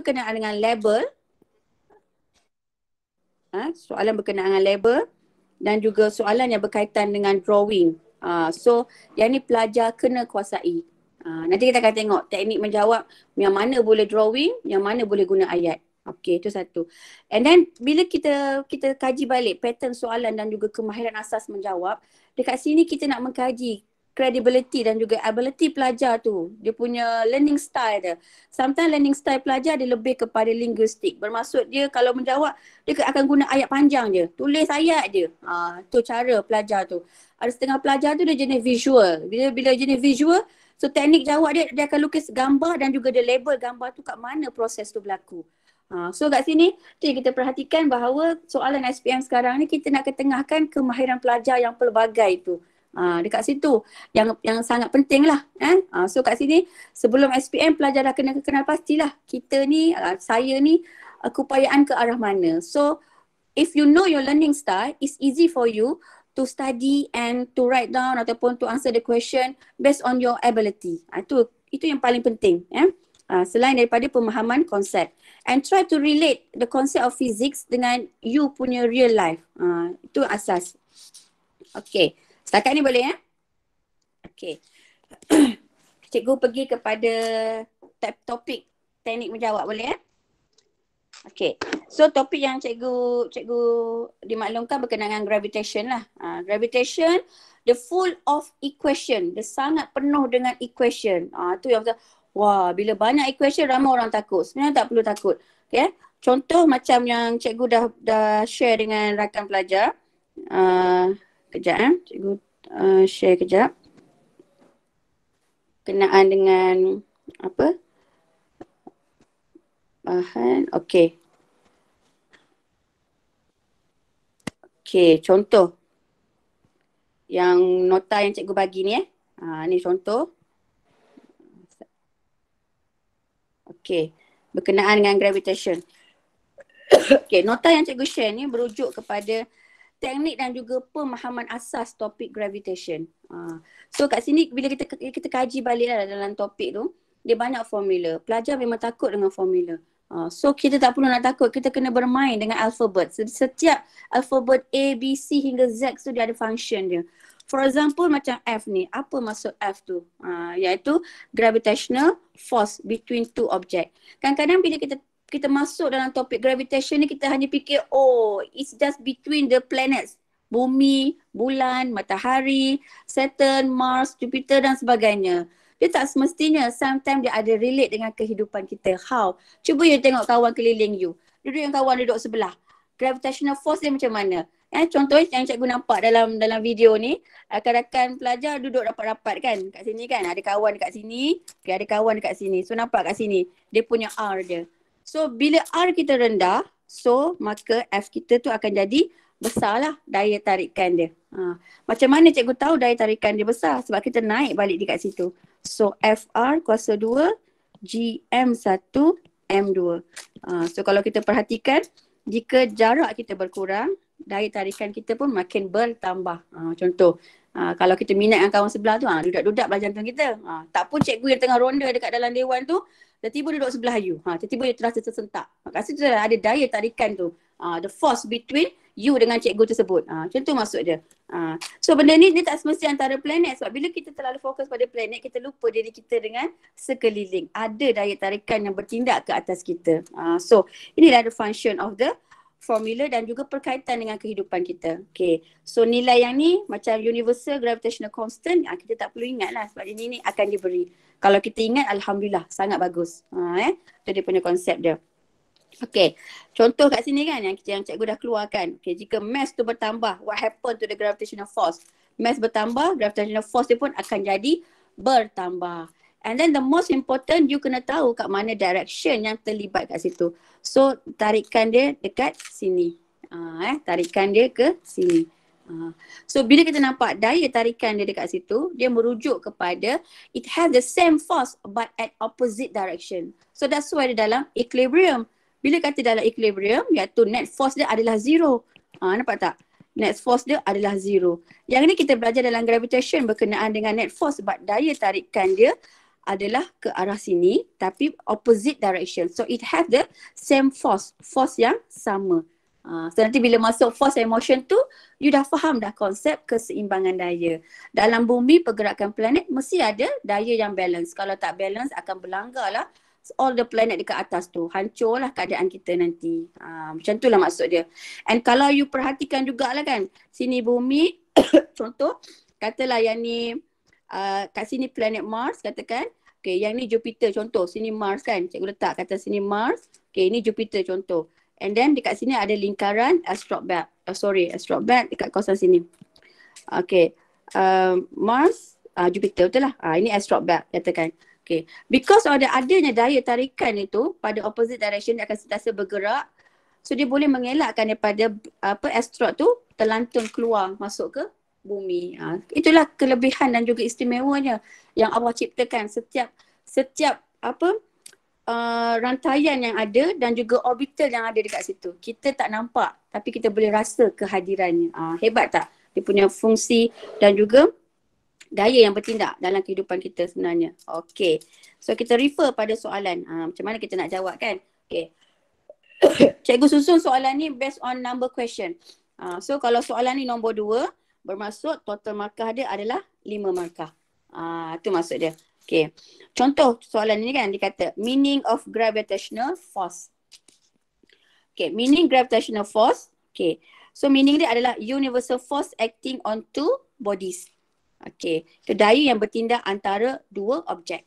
berkenaan dengan label. Soalan berkenaan dengan label dan juga soalan yang berkaitan dengan drawing. So yang ni pelajar kena kuasai. Nanti kita akan tengok teknik menjawab yang mana boleh drawing, yang mana boleh guna ayat. Okey, itu satu. And then bila kita kaji balik pattern soalan dan juga kemahiran asas menjawab, dekat sini kita nak mengkaji credibility dan juga ability pelajar tu. Dia punya learning style dia. Sometimes learning style pelajar dia lebih kepada linguistik. Bermaksud dia kalau menjawab, dia akan guna ayat panjang je. Tulis ayat je. Tu cara pelajar tu. Ada setengah pelajar tu dia jenis visual. Bila jenis visual, so teknik jawab dia akan lukis gambar dan juga dia label gambar tu kat mana proses tu berlaku. So kat sini kita perhatikan bahawa soalan SPM sekarang ni kita nak ketengahkan kemahiran pelajar yang pelbagai tu. Dekat situ yang sangat penting lah. So kat sini sebelum SPM pelajar dah kena kenal pastilah kita ni, saya ni keupayaan ke arah mana. So if you know your learning style, it's easy for you to study and to write down ataupun to answer the question based on your ability. Itu yang paling penting. Selain daripada pemahaman konsep. And try to relate the concept of physics dengan you punya real life. Itu asas. Okay. Setakat ni boleh ya? Okay. Cikgu pergi kepada topik teknik menjawab boleh ya? Okay. So topik yang cikgu dimaklumkan berkenaan dengan gravitation lah. Gravitation, the full of equation. Dia sangat penuh dengan equation. Tu yang betul. Wah, bila banyak equation ramai orang takut. Sebenarnya tak perlu takut. Okay. Contoh macam yang cikgu dah share dengan rakan pelajar. Kejap cikgu share kejap. Kenaan dengan apa? Bahan. Okey. Okey, contoh. Yang nota yang cikgu bagi ni ni contoh. Okey, berkenaan dengan gravitation. Okey, nota yang cikgu share ni berujuk kepada teknik dan juga pemahaman asas topik gravitation. So kat sini bila kita kaji balik dalam topik tu, dia banyak formula. Pelajar memang takut dengan formula. So kita tak perlu nak takut, kita kena bermain dengan alfabet. Setiap alfabet A, B, C hingga Z tu dia ada function dia. For example macam F ni, apa maksud F tu? Iaitu gravitational force between two object. Kadang-kadang bila kita masuk dalam topik gravitation ni, kita hanya fikir, oh, it's just between the planets. Bumi, bulan, matahari, Saturn, Mars, Jupiter dan sebagainya. Dia tak semestinya. Sometimes dia ada relate dengan kehidupan kita. How? Cuba you tengok kawan keliling you. Yang kawan duduk sebelah. Gravitational force dia macam mana? Contoh yang cikgu nampak dalam video ni, rakan-rakan pelajar duduk rapat-rapat kan kat sini kan. Ada kawan dekat sini, ada kawan dekat sini. So nampak kat sini, dia punya R dia. So bila R kita rendah, so maka F kita tu akan jadi besarlah daya tarikan dia. Macam mana cikgu tahu daya tarikan dia besar? Sebab kita naik balik dekat situ. So FR kuasa 2, GM1, M2. So kalau kita perhatikan, jika jarak kita berkurang, daya tarikan kita pun makin bertambah. Contoh, kalau kita minat dengan kawan sebelah tu, dudak-dudak belah jantung kita. Tak pun cikgu yang tengah ronda dekat dalam dewan tu, tiba-tiba duduk sebelah you. Tiba-tiba dia terasa tersentak. Kat situ ada daya tarikan tu. The force between you dengan cikgu tersebut. Macam tu maksud dia. So benda ni tak semesti antara planet. Sebab bila kita terlalu fokus pada planet, kita lupa diri kita dengan sekeliling. Ada daya tarikan yang bertindak ke atas kita. So inilah the function of the formula dan juga berkaitan dengan kehidupan kita. Okay. So nilai yang ni macam universal gravitational constant, kita tak perlu ingat lah sebab ini akan diberi. Kalau kita ingat, Alhamdulillah, sangat bagus. Itu dia punya konsep dia. Okay. Contoh kat sini kan yang cikgu dah keluarkan. Okay. Jika mass tu bertambah, what happen to the gravitational force? Mass bertambah, gravitational force dia pun akan jadi bertambah. And then the most important, you kena tahu kat mana direction yang terlibat kat situ. So tarikan dia dekat sini. Tarikan dia ke sini. So bila kita nampak daya tarikan dia dekat situ, dia merujuk kepada it has the same force but at opposite direction. So that's why dia dalam equilibrium. Bila kata dalam equilibrium, iaitu net force dia adalah zero. Nampak tak? Net force dia adalah zero. Yang ni kita belajar dalam gravitation berkenaan dengan net force sebab daya tarikan dia adalah ke arah sini tapi opposite direction. So it have the same force yang sama. So nanti bila masuk force and motion tu, you dah faham dah konsep keseimbangan daya. Dalam bumi pergerakan planet mesti ada daya yang balance. Kalau tak balance akan berlanggar lah all the planet dekat atas tu. Hancurlah keadaan kita nanti. Macam tu lah maksud dia. And kalau you perhatikan jugalah kan, sini bumi, contoh, katalah yang ni, kat sini planet Mars katakan. Okay, yang ni Jupiter contoh, sini Mars kan. Cikgu letak kata sini Mars. Okay, ni Jupiter contoh. And then dekat sini ada lingkaran asteroid belt. Asteroid belt dekat kawasan sini. Okay, Mars, Jupiter betul lah. Ini asteroid belt katakan. Okay, because adanya daya tarikan itu pada opposite direction dia akan sentiasa bergerak. So dia boleh mengelakkan daripada asteroid tu terlantun keluar masuk ke bumi. Itulah kelebihan dan juga istimewanya yang Allah ciptakan setiap rantaian yang ada dan juga orbital yang ada dekat situ. Kita tak nampak tapi kita boleh rasa kehadirannya. Hebat tak? Dia punya fungsi dan juga daya yang bertindak dalam kehidupan kita sebenarnya. Okay. So kita refer pada soalan. Macam mana kita nak jawab kan? Okay. Cikgu susun soalan ni based on number question. So kalau soalan ni nombor 2, bermaksud total markah dia adalah 5 markah. Itu maksud dia. Okay. Contoh soalan ni kan dia kata meaning of gravitational force. Okay, meaning gravitational force. Okay. So meaning dia adalah universal force acting on two bodies. Okay. Itu daya yang bertindak antara dua objek.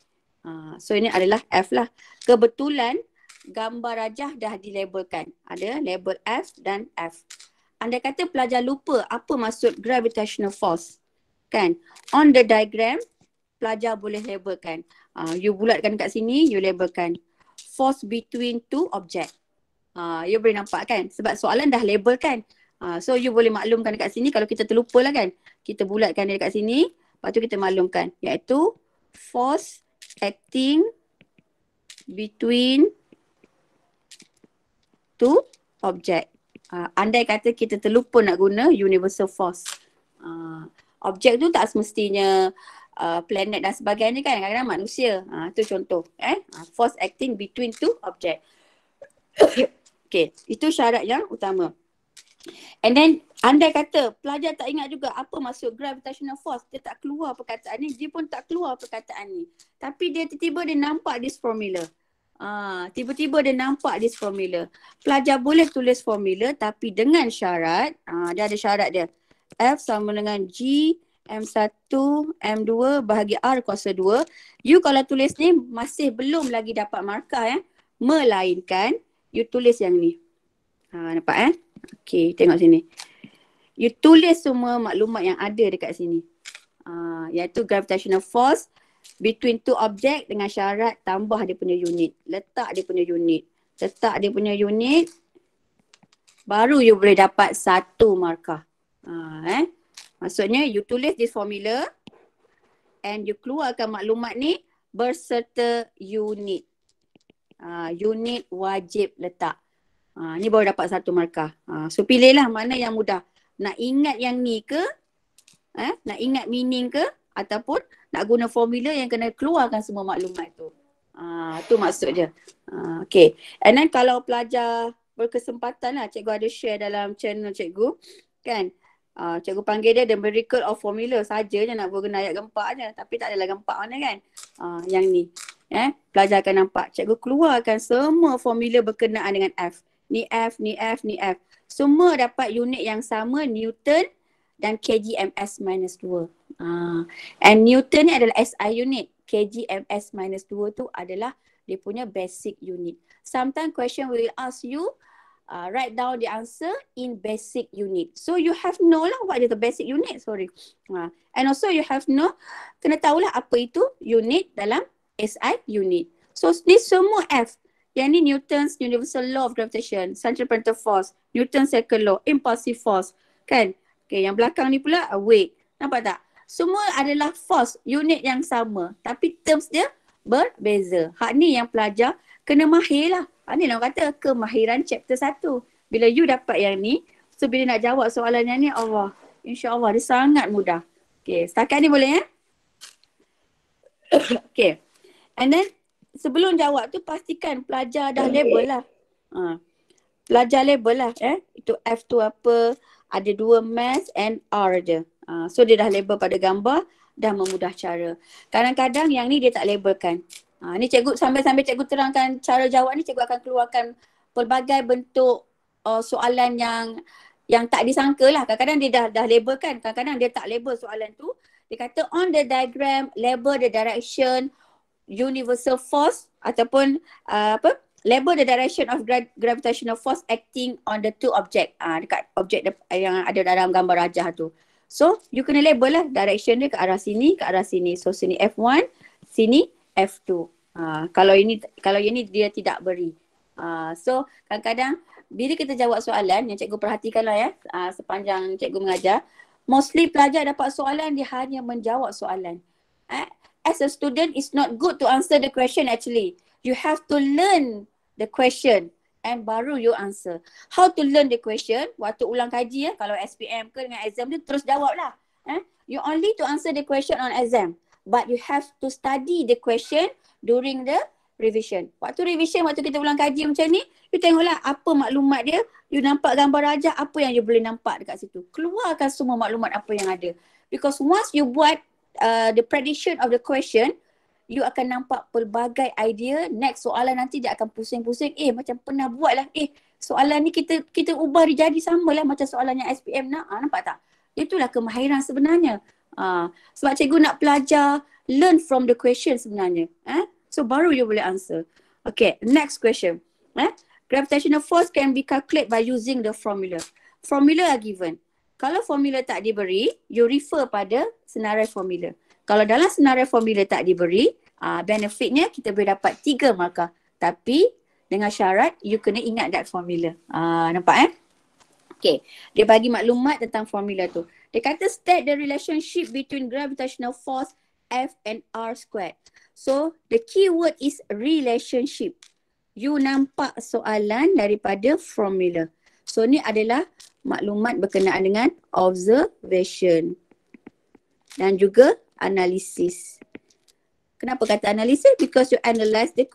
So ini adalah F lah. Kebetulan gambar rajah dah dilabelkan. Ada label F dan F. Andai kata pelajar lupa apa maksud gravitational force. Kan? On the diagram, pelajar boleh labelkan. You bulatkan kat sini, you labelkan force between two object. You boleh nampak kan? Sebab soalan dah label kan. So you boleh maklumkan dekat sini kalau kita terlupa lah kan. Kita bulatkan dia dekat sini. Lepas tu kita maklumkan. Iaitu force acting between two object. Andai kata kita terlupa nak guna universal force. Objek tu tak semestinya planet dan sebagainya kan. Kadang-kadang manusia. Itu contoh. Force acting between two object. Okay. Itu syarat yang utama. And then andai kata pelajar tak ingat juga apa maksud gravitational force. Dia tak keluar perkataan ni. Dia pun tak keluar perkataan ni. Tapi dia tiba-tiba dia nampak this formula. Tiba-tiba dia nampak this formula. Pelajar boleh tulis formula tapi dengan syarat, dia ada syarat dia. F sama dengan G M1 M2 bahagi R kuasa 2. You kalau tulis ni masih belum lagi dapat markah melainkan you tulis yang ni. Nampak Okay, tengok sini. You tulis semua maklumat yang ada dekat sini. Iaitu gravitational force between two object dengan syarat tambah dia punya unit. Letak dia punya unit. Letak dia punya unit. Baru you boleh dapat 1 markah. Maksudnya you tulis this formula and you keluarkan maklumat ni berserta unit. Unit wajib letak. Ni baru dapat 1 markah. So pilihlah mana yang mudah. Nak ingat yang ni ke? Nak ingat meaning ke? Ataupun nak guna formula yang kena keluarkan semua maklumat tu. Tu maksud dia. Okay. And then kalau pelajar berkesempatan lah, cikgu ada share dalam channel cikgu. Kan? Cikgu panggil dia the miracle of formula saja je nak berguna ayat gempak je. Tapi tak adalah gempak mana kan. Yang ni. Pelajar akan nampak. Cikgu keluarkan semua formula berkenaan dengan F. Ni F, ni F, ni F. Semua dapat unit yang sama, Newton dan kgms-2. And Newton ni adalah SI unit. kgms-2 tu adalah dia punya basic unit. Sometimes question will ask you write down the answer in basic unit. So you have know lah what is the basic unit, sorry. And also you have know, kena tahulah apa itu unit dalam SI unit. So ni semua F. Yang ni Newton's Universal Law of Gravitation, centripetal force, Newton's second law, impulsive force. Kan? Okay, yang belakang ni pula weight. Nampak tak? Semua adalah force, unit yang sama. Tapi terms dia berbeza. Hak ni yang pelajar kena mahir lah. Ni lah orang kata kemahiran chapter 1. Bila you dapat yang ni, so bila nak jawab soalan yang ni, Allah, insya-Allah dia sangat mudah. Okay, setakat ni boleh Okay. And then sebelum jawab tu pastikan pelajar dah label lah. Pelajar label lah itu F tu apa, ada 2 maths and R je. So dia dah label pada gambar, dah memudah cara. Kadang-kadang yang ni dia tak labelkan. Ni cikgu sambil-sambil cikgu terangkan cara jawab ni, cikgu akan keluarkan pelbagai bentuk soalan yang tak disangka lah. Kadang-kadang dia dah labelkan, kadang-kadang dia tak label soalan tu. Dia kata on the diagram, label the direction, universal force ataupun label the direction of gravitational force acting on the two object. Dekat objek yang ada dalam gambar rajah tu. So, you kena label lah direction dia ke arah sini, ke arah sini. So, sini F1, sini F2. Kalau ini dia tidak beri. So, kadang-kadang bila kita jawab soalan, yang cikgu perhatikanlah sepanjang cikgu mengajar, mostly pelajar dapat soalan, dia hanya menjawab soalan. As a student, it's not good to answer the question actually. You have to learn the question and baru you answer. How to learn the question? Waktu ulang kaji kalau SPM ke dengan exam tu terus jawab lah. You only to answer the question on exam. But you have to study the question during the revision. Waktu revision, waktu kita ulang kaji macam ni, you tengoklah apa maklumat dia, you nampak gambar rajah, apa yang you boleh nampak dekat situ. Keluarkan semua maklumat apa yang ada. Because once you buat the prediction of the question, you akan nampak pelbagai idea. Next soalan nanti dia akan pusing-pusing. Macam pernah buat lah. Soalan ni kita ubah dia jadi sama lah macam soalan yang SPM nak. Nampak tak? Itulah kemahiran sebenarnya. Sebab cikgu nak pelajar learn from the question sebenarnya. So baru you boleh answer. Okay, next question. Gravitational force can be calculated by using the formula. Formula are given. Kalau formula tak diberi, you refer pada senarai formula. Kalau dalam senarai formula tak diberi, benefitnya kita boleh dapat 3 markah. Tapi dengan syarat you kena ingat that formula. Nampak Okay, dia bagi maklumat tentang formula tu. Dia kata state the relationship between gravitational force F and R squared. So the key word is relationship. You nampak soalan daripada formula. So ni adalah maklumat berkenaan dengan observation dan juga analisis. Kenapa kata analisis? Because you analyze the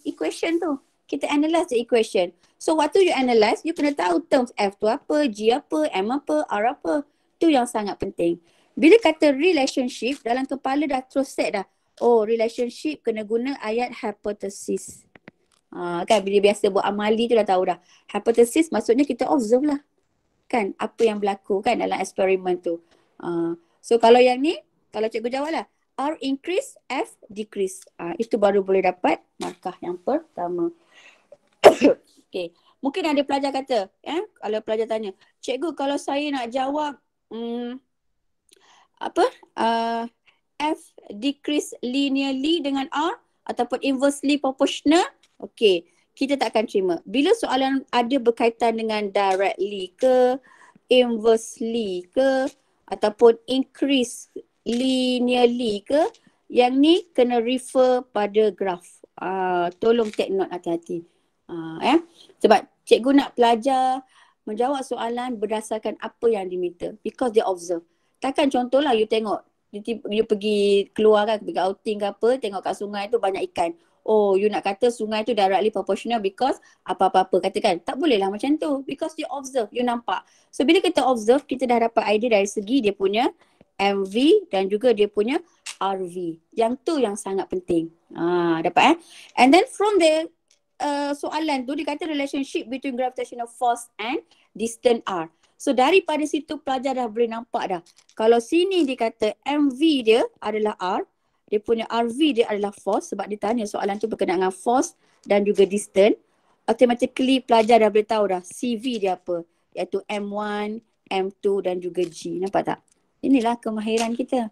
equation tu. Kita analyze the equation. So waktu you analyze, you kena tahu terms F tu apa, G apa, M apa, R apa. Tu yang sangat penting. Bila kata relationship, dalam kepala dah terus set dah. Oh, relationship kena guna ayat hypothesis. Kan bila biasa buat amali tu dah tahu dah. Hypothesis maksudnya kita observe lah. Kan apa yang berlaku kan dalam eksperimen tu. So kalau yang ni, kalau cikgu jawab lah, R increase, F decrease. Itu baru boleh dapat markah yang pertama. Okay. Mungkin ada pelajar kata, kalau pelajar tanya, cikgu kalau saya nak jawab F decrease linearly dengan R ataupun inversely proportional, okay, kita tak akan terima. Bila soalan ada berkaitan dengan directly ke, inversely ke, ataupun increase linearly ke, yang ni kena refer pada graph. Tolong take note hati-hati. Sebab cikgu nak pelajar menjawab soalan berdasarkan apa yang diminta. Because they observe. Takkan contohlah you tengok, you pergi keluar kan, pergi outing ke apa, tengok kat sungai tu banyak ikan. Oh, you nak kata sungai tu directly proportional because apa-apa katakan. Tak boleh lah macam tu. Because you observe, you nampak. So bila kita observe, kita dah dapat idea dari segi dia punya MV dan juga dia punya RV. Yang tu yang sangat penting. Dapat And then from the soalan tu dia kata relationship between gravitational force and distance R. So daripada situ pelajar dah boleh nampak dah. Kalau sini dia kata MV dia adalah R, dia punya RV dia adalah force, sebab dia tanya soalan tu berkenaan dengan force dan juga distance. Automatically pelajar dah boleh tahu dah CV dia apa, iaitu M1, M2 dan juga G. Nampak tak? Inilah kemahiran kita.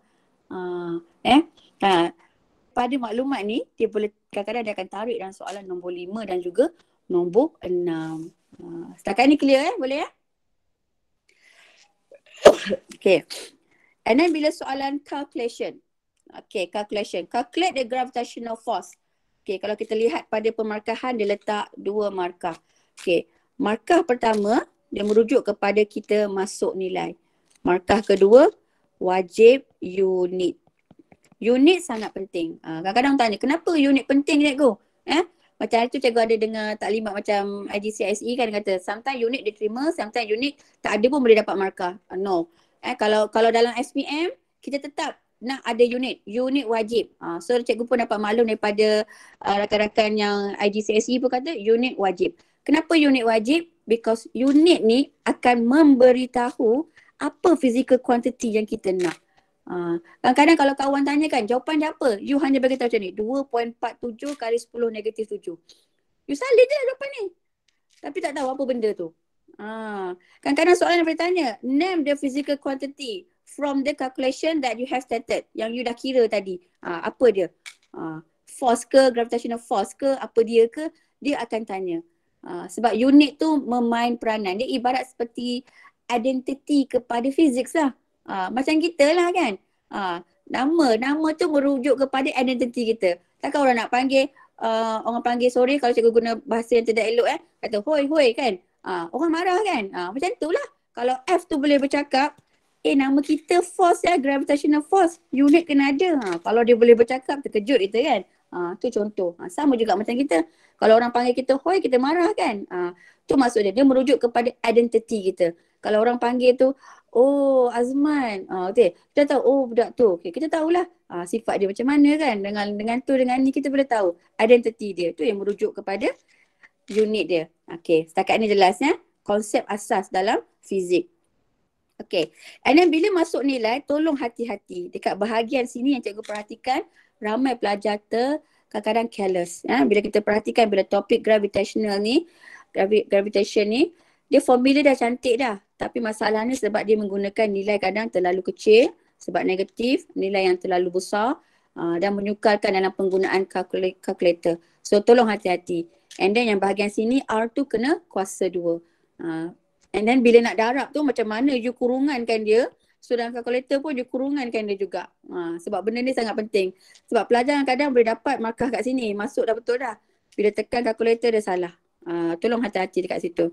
Pada maklumat ni dia boleh kadang-kadang dia akan tarik dalam soalan nombor 5 dan juga nombor 6. Setakat ni clear boleh Okay. And then bila soalan calculation. Okay, calculation. Calculate the gravitational force. Okay, kalau kita lihat pada pemarkahan dia letak 2 markah. Okay, markah pertama dia merujuk kepada kita masuk nilai. Markah kedua, wajib unit. Unit sangat penting. Kadang-kadang tanya, kenapa unit penting cikgu? Macam hari tu cikgu ada dengar taklimat macam IGCSE kan kata, sometimes unit diterima, sometimes unit tak ada pun boleh dapat markah. No. Kalau dalam SPM, kita tetap nak ada unit. Unit wajib. So cikgu pun dapat maklum daripada rakan-rakan yang IGCSE pun kata unit wajib. Kenapa unit wajib? Because unit ni akan memberitahu apa physical quantity yang kita nak. Kadang-kadang kalau kawan tanya kan, jawapan dia apa? You hanya bagi tahu macam ni, 2.47 kali 10 negatif 7. You salin je jawapan ni. Tapi tak tahu apa benda tu. Kadang-kadang soalan yang boleh tanya, name the physical quantity from the calculation that you have stated. Yang you dah kira tadi. Apa dia? Force ke, gravitational force ke, apa dia ke, dia akan tanya. Sebab unit tu memain peranan. Dia ibarat seperti identiti kepada fizik lah. Macam kita lah kan. Nama tu merujuk kepada identiti kita. Takkan orang nak panggil, orang panggil sorry kalau cikgu guna bahasa yang tidak elok kata hoi kan. Orang marah kan. Macam tu lah. Kalau F tu boleh bercakap, nama kita force gravitational force. Unit kena ada. Kalau dia boleh bercakap, terkejut kita kan. Tu contoh. Sama juga macam kita. Kalau orang panggil kita hoi, kita marah kan. Tu maksud dia merujuk kepada identiti kita. Kalau orang panggil tu, oh Azman, okay. Kita tahu, oh budak tu. Okay. Kita tahulah sifat dia macam mana kan. Dengan tu, dengan ni kita boleh tahu identiti dia. Tu yang merujuk kepada unit dia. Okay, setakat ni jelas konsep asas dalam fizik. Okay, and then bila masuk nilai, tolong hati-hati. Dekat bahagian sini yang cikgu perhatikan, ramai pelajar kadang-kadang careless. Bila kita perhatikan bila topik gravitational ni, gravitation ni, dia formula dah cantik dah. Tapi masalahnya sebab dia menggunakan nilai kadang terlalu kecil, sebab negatif, nilai yang terlalu besar dan menyukarkan dalam penggunaan calculator. So tolong hati-hati. And then yang bahagian sini R tu kena kuasa 2. And then bila nak darab tu macam mana you kurungankan dia. So dalam calculator pun you kurungankan dia juga. Sebab benda ni sangat penting. Sebab pelajar kadang boleh dapat markah kat sini. Masuk dah betul dah. Bila tekan calculator dia salah. Tolong hati-hati dekat situ.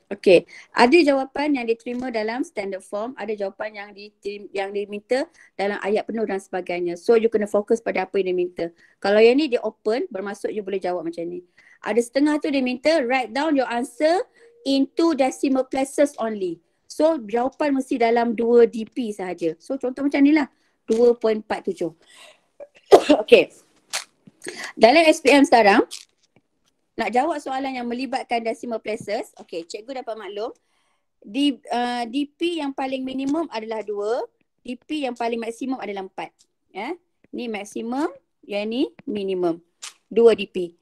Okay. Ada jawapan yang diterima dalam standard form. Ada jawapan yang diminta dalam ayat penuh dan sebagainya. So you kena fokus pada apa yang diminta. Kalau yang ni dia open, bermaksud you boleh jawab macam ni. Ada setengah tu dia minta write down your answer into decimal places only. So jawapan mesti dalam 2 DP sahaja. So contoh macam ni lah. 2.47. Okay. Dalam SPM sekarang, nak jawab soalan yang melibatkan decimal places, okay, cikgu dapat maklum, DP yang paling minimum adalah 2, DP yang paling maksimum adalah 4. Ni maksimum, yang ni minimum. 2 DP.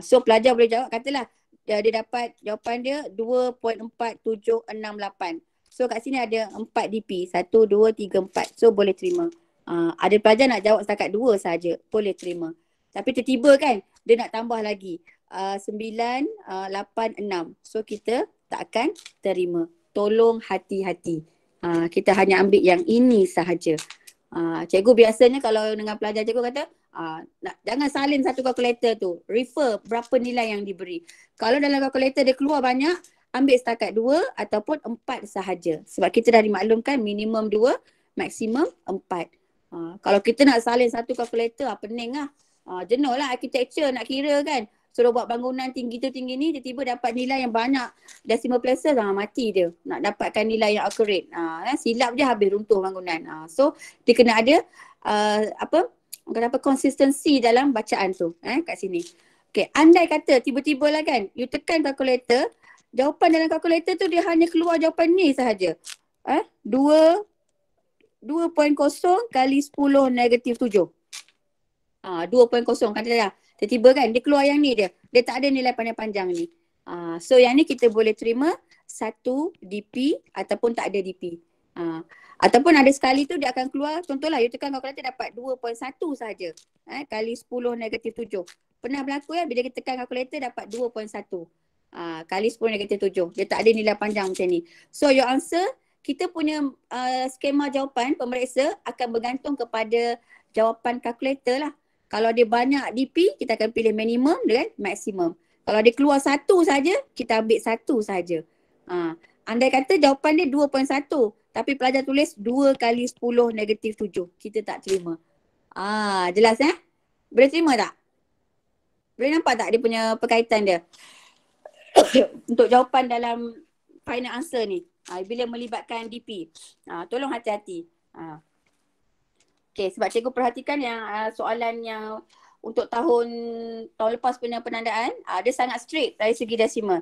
So pelajar boleh jawab, katalah dia dapat jawapan dia 2.4768. So kat sini ada 4 DP, 1, 2, 3, 4. So boleh terima. Ada pelajar nak jawab setakat 2 saja, boleh terima. Tapi tiba-tiba kan, dia nak tambah lagi. 9, 8, 6. So kita tak akan terima. Tolong hati-hati. Kita hanya ambil yang ini sahaja. Cikgu biasanya kalau dengan pelajar cikgu kata, jangan salin satu kalkulator tu. Refer berapa nilai yang diberi. Kalau dalam kalkulator dia keluar banyak, ambil setakat 2 ataupun 4 sahaja. Sebab kita dah dimaklumkan minimum 2, maksimum 4. Kalau kita nak salin satu kalkulator, pening lah. Jenuh lah architecture nak kira kan. Suruh buat bangunan tinggi tu tinggi ni, tiba-tiba dapat nilai yang banyak decimal places, mati dia. Nak dapatkan nilai yang accurate. Silap je habis runtuh bangunan. So dia kena ada konsistensi dalam bacaan tu kat sini. Okay, andai kata tiba-tiba lah kan, you tekan kalkulator, jawapan dalam kalkulator tu dia hanya keluar jawapan ni sahaja. 2.0 kali 10 negatif 7. 2.0 kan dah. Tiba-tiba kan dia keluar yang ni dia. Dia tak ada nilai panjang-panjang ni. So yang ni kita boleh terima 1 DP ataupun tak ada DP. Ataupun ada sekali tu dia akan keluar, contohlah you tekan kalkulator dapat 2.1 sahaja. Kali 10 negatif 7. Pernah berlaku bila kita tekan kalkulator dapat 2.1. Kali 10 negatif 7. Dia tak ada nilai panjang macam ni. So your answer, kita punya skema jawapan pemeriksa akan bergantung kepada jawapan kalkulator lah. Kalau dia banyak DP, kita akan pilih minimum dengan maksimum. Kalau dia keluar 1 saja, kita ambil 1 saja. Andai kata jawapan dia 2.1, tapi pelajar tulis 2 kali 10 negatif 7. Kita tak terima. Jelas Boleh terima tak? Boleh nampak tak dia punya perkaitan dia? Untuk jawapan dalam final answer ni. Bila melibatkan DP. Tolong hati-hati. Okay, sebab cikgu perhatikan yang soalan yang untuk tahun lepas punya penandaan, dia sangat strict dari segi desimal.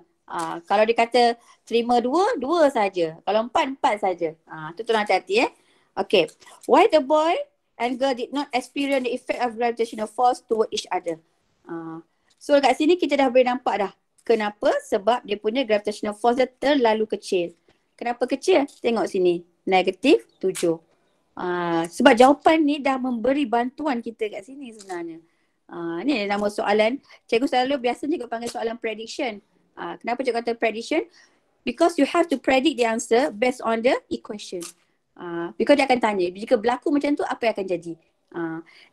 Kalau dia kata terima 2, 2 saja. Kalau 4, 4 saja. Tu tolong hati-hati Okay. Why the boy and girl did not experience the effect of gravitational force toward each other? So kat sini kita dah boleh nampak dah. Kenapa? Sebab dia punya gravitational force dia terlalu kecil. Kenapa kecil? Tengok sini. -7. Sebab jawapan ni dah memberi bantuan kita kat sini sebenarnya. Ni nama soalan. Cikgu selalu biasa cikgu panggil soalan prediction. Kenapa cikgu kata prediction? Because you have to predict the answer based on the equation. Because dia akan tanya, jika berlaku macam tu, apa yang akan jadi?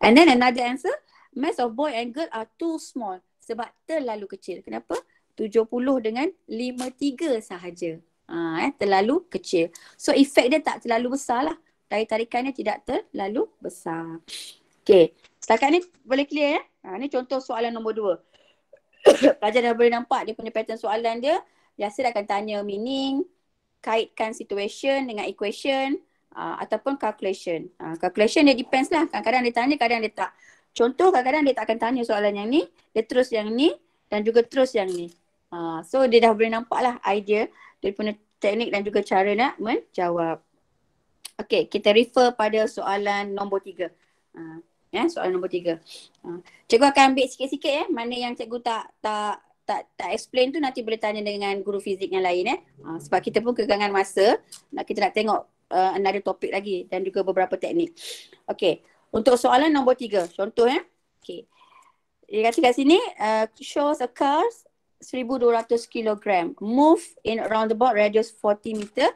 And then another answer, mass of boy and girl are too small. Sebab terlalu kecil. Kenapa? 70 dengan 53 sahaja. Terlalu kecil. So efek dia tak terlalu besar lah. Tarikannya tidak terlalu besar. Okay. Setakat ni boleh clear ni contoh soalan nombor 2. Pelajar dah boleh nampak dia punya pattern soalan dia. Biasa dia akan tanya meaning, kaitkan situation dengan equation ataupun calculation. Calculation dia depends lah. Kadang-kadang dia tanya, kadang dia tak. Contoh kadang-kadang dia tak akan tanya soalan yang ni, dia terus yang ni dan juga terus yang ni. So dia dah boleh nampak lah idea dia punya teknik dan juga cara nak menjawab. Okay, kita refer pada soalan nombor 3. Soalan nombor 3. Cikgu akan ambil sikit-sikit mana yang cikgu tak explain tu nanti boleh tanya dengan guru fizik yang lain sebab kita pun kegangan masa. Kita nak tengok another topik lagi dan juga beberapa teknik. Okay, untuk soalan nombor 3, contoh Okay. Dia kata kat sini shows a car 1200 kg move in roundabout radius 40 meter.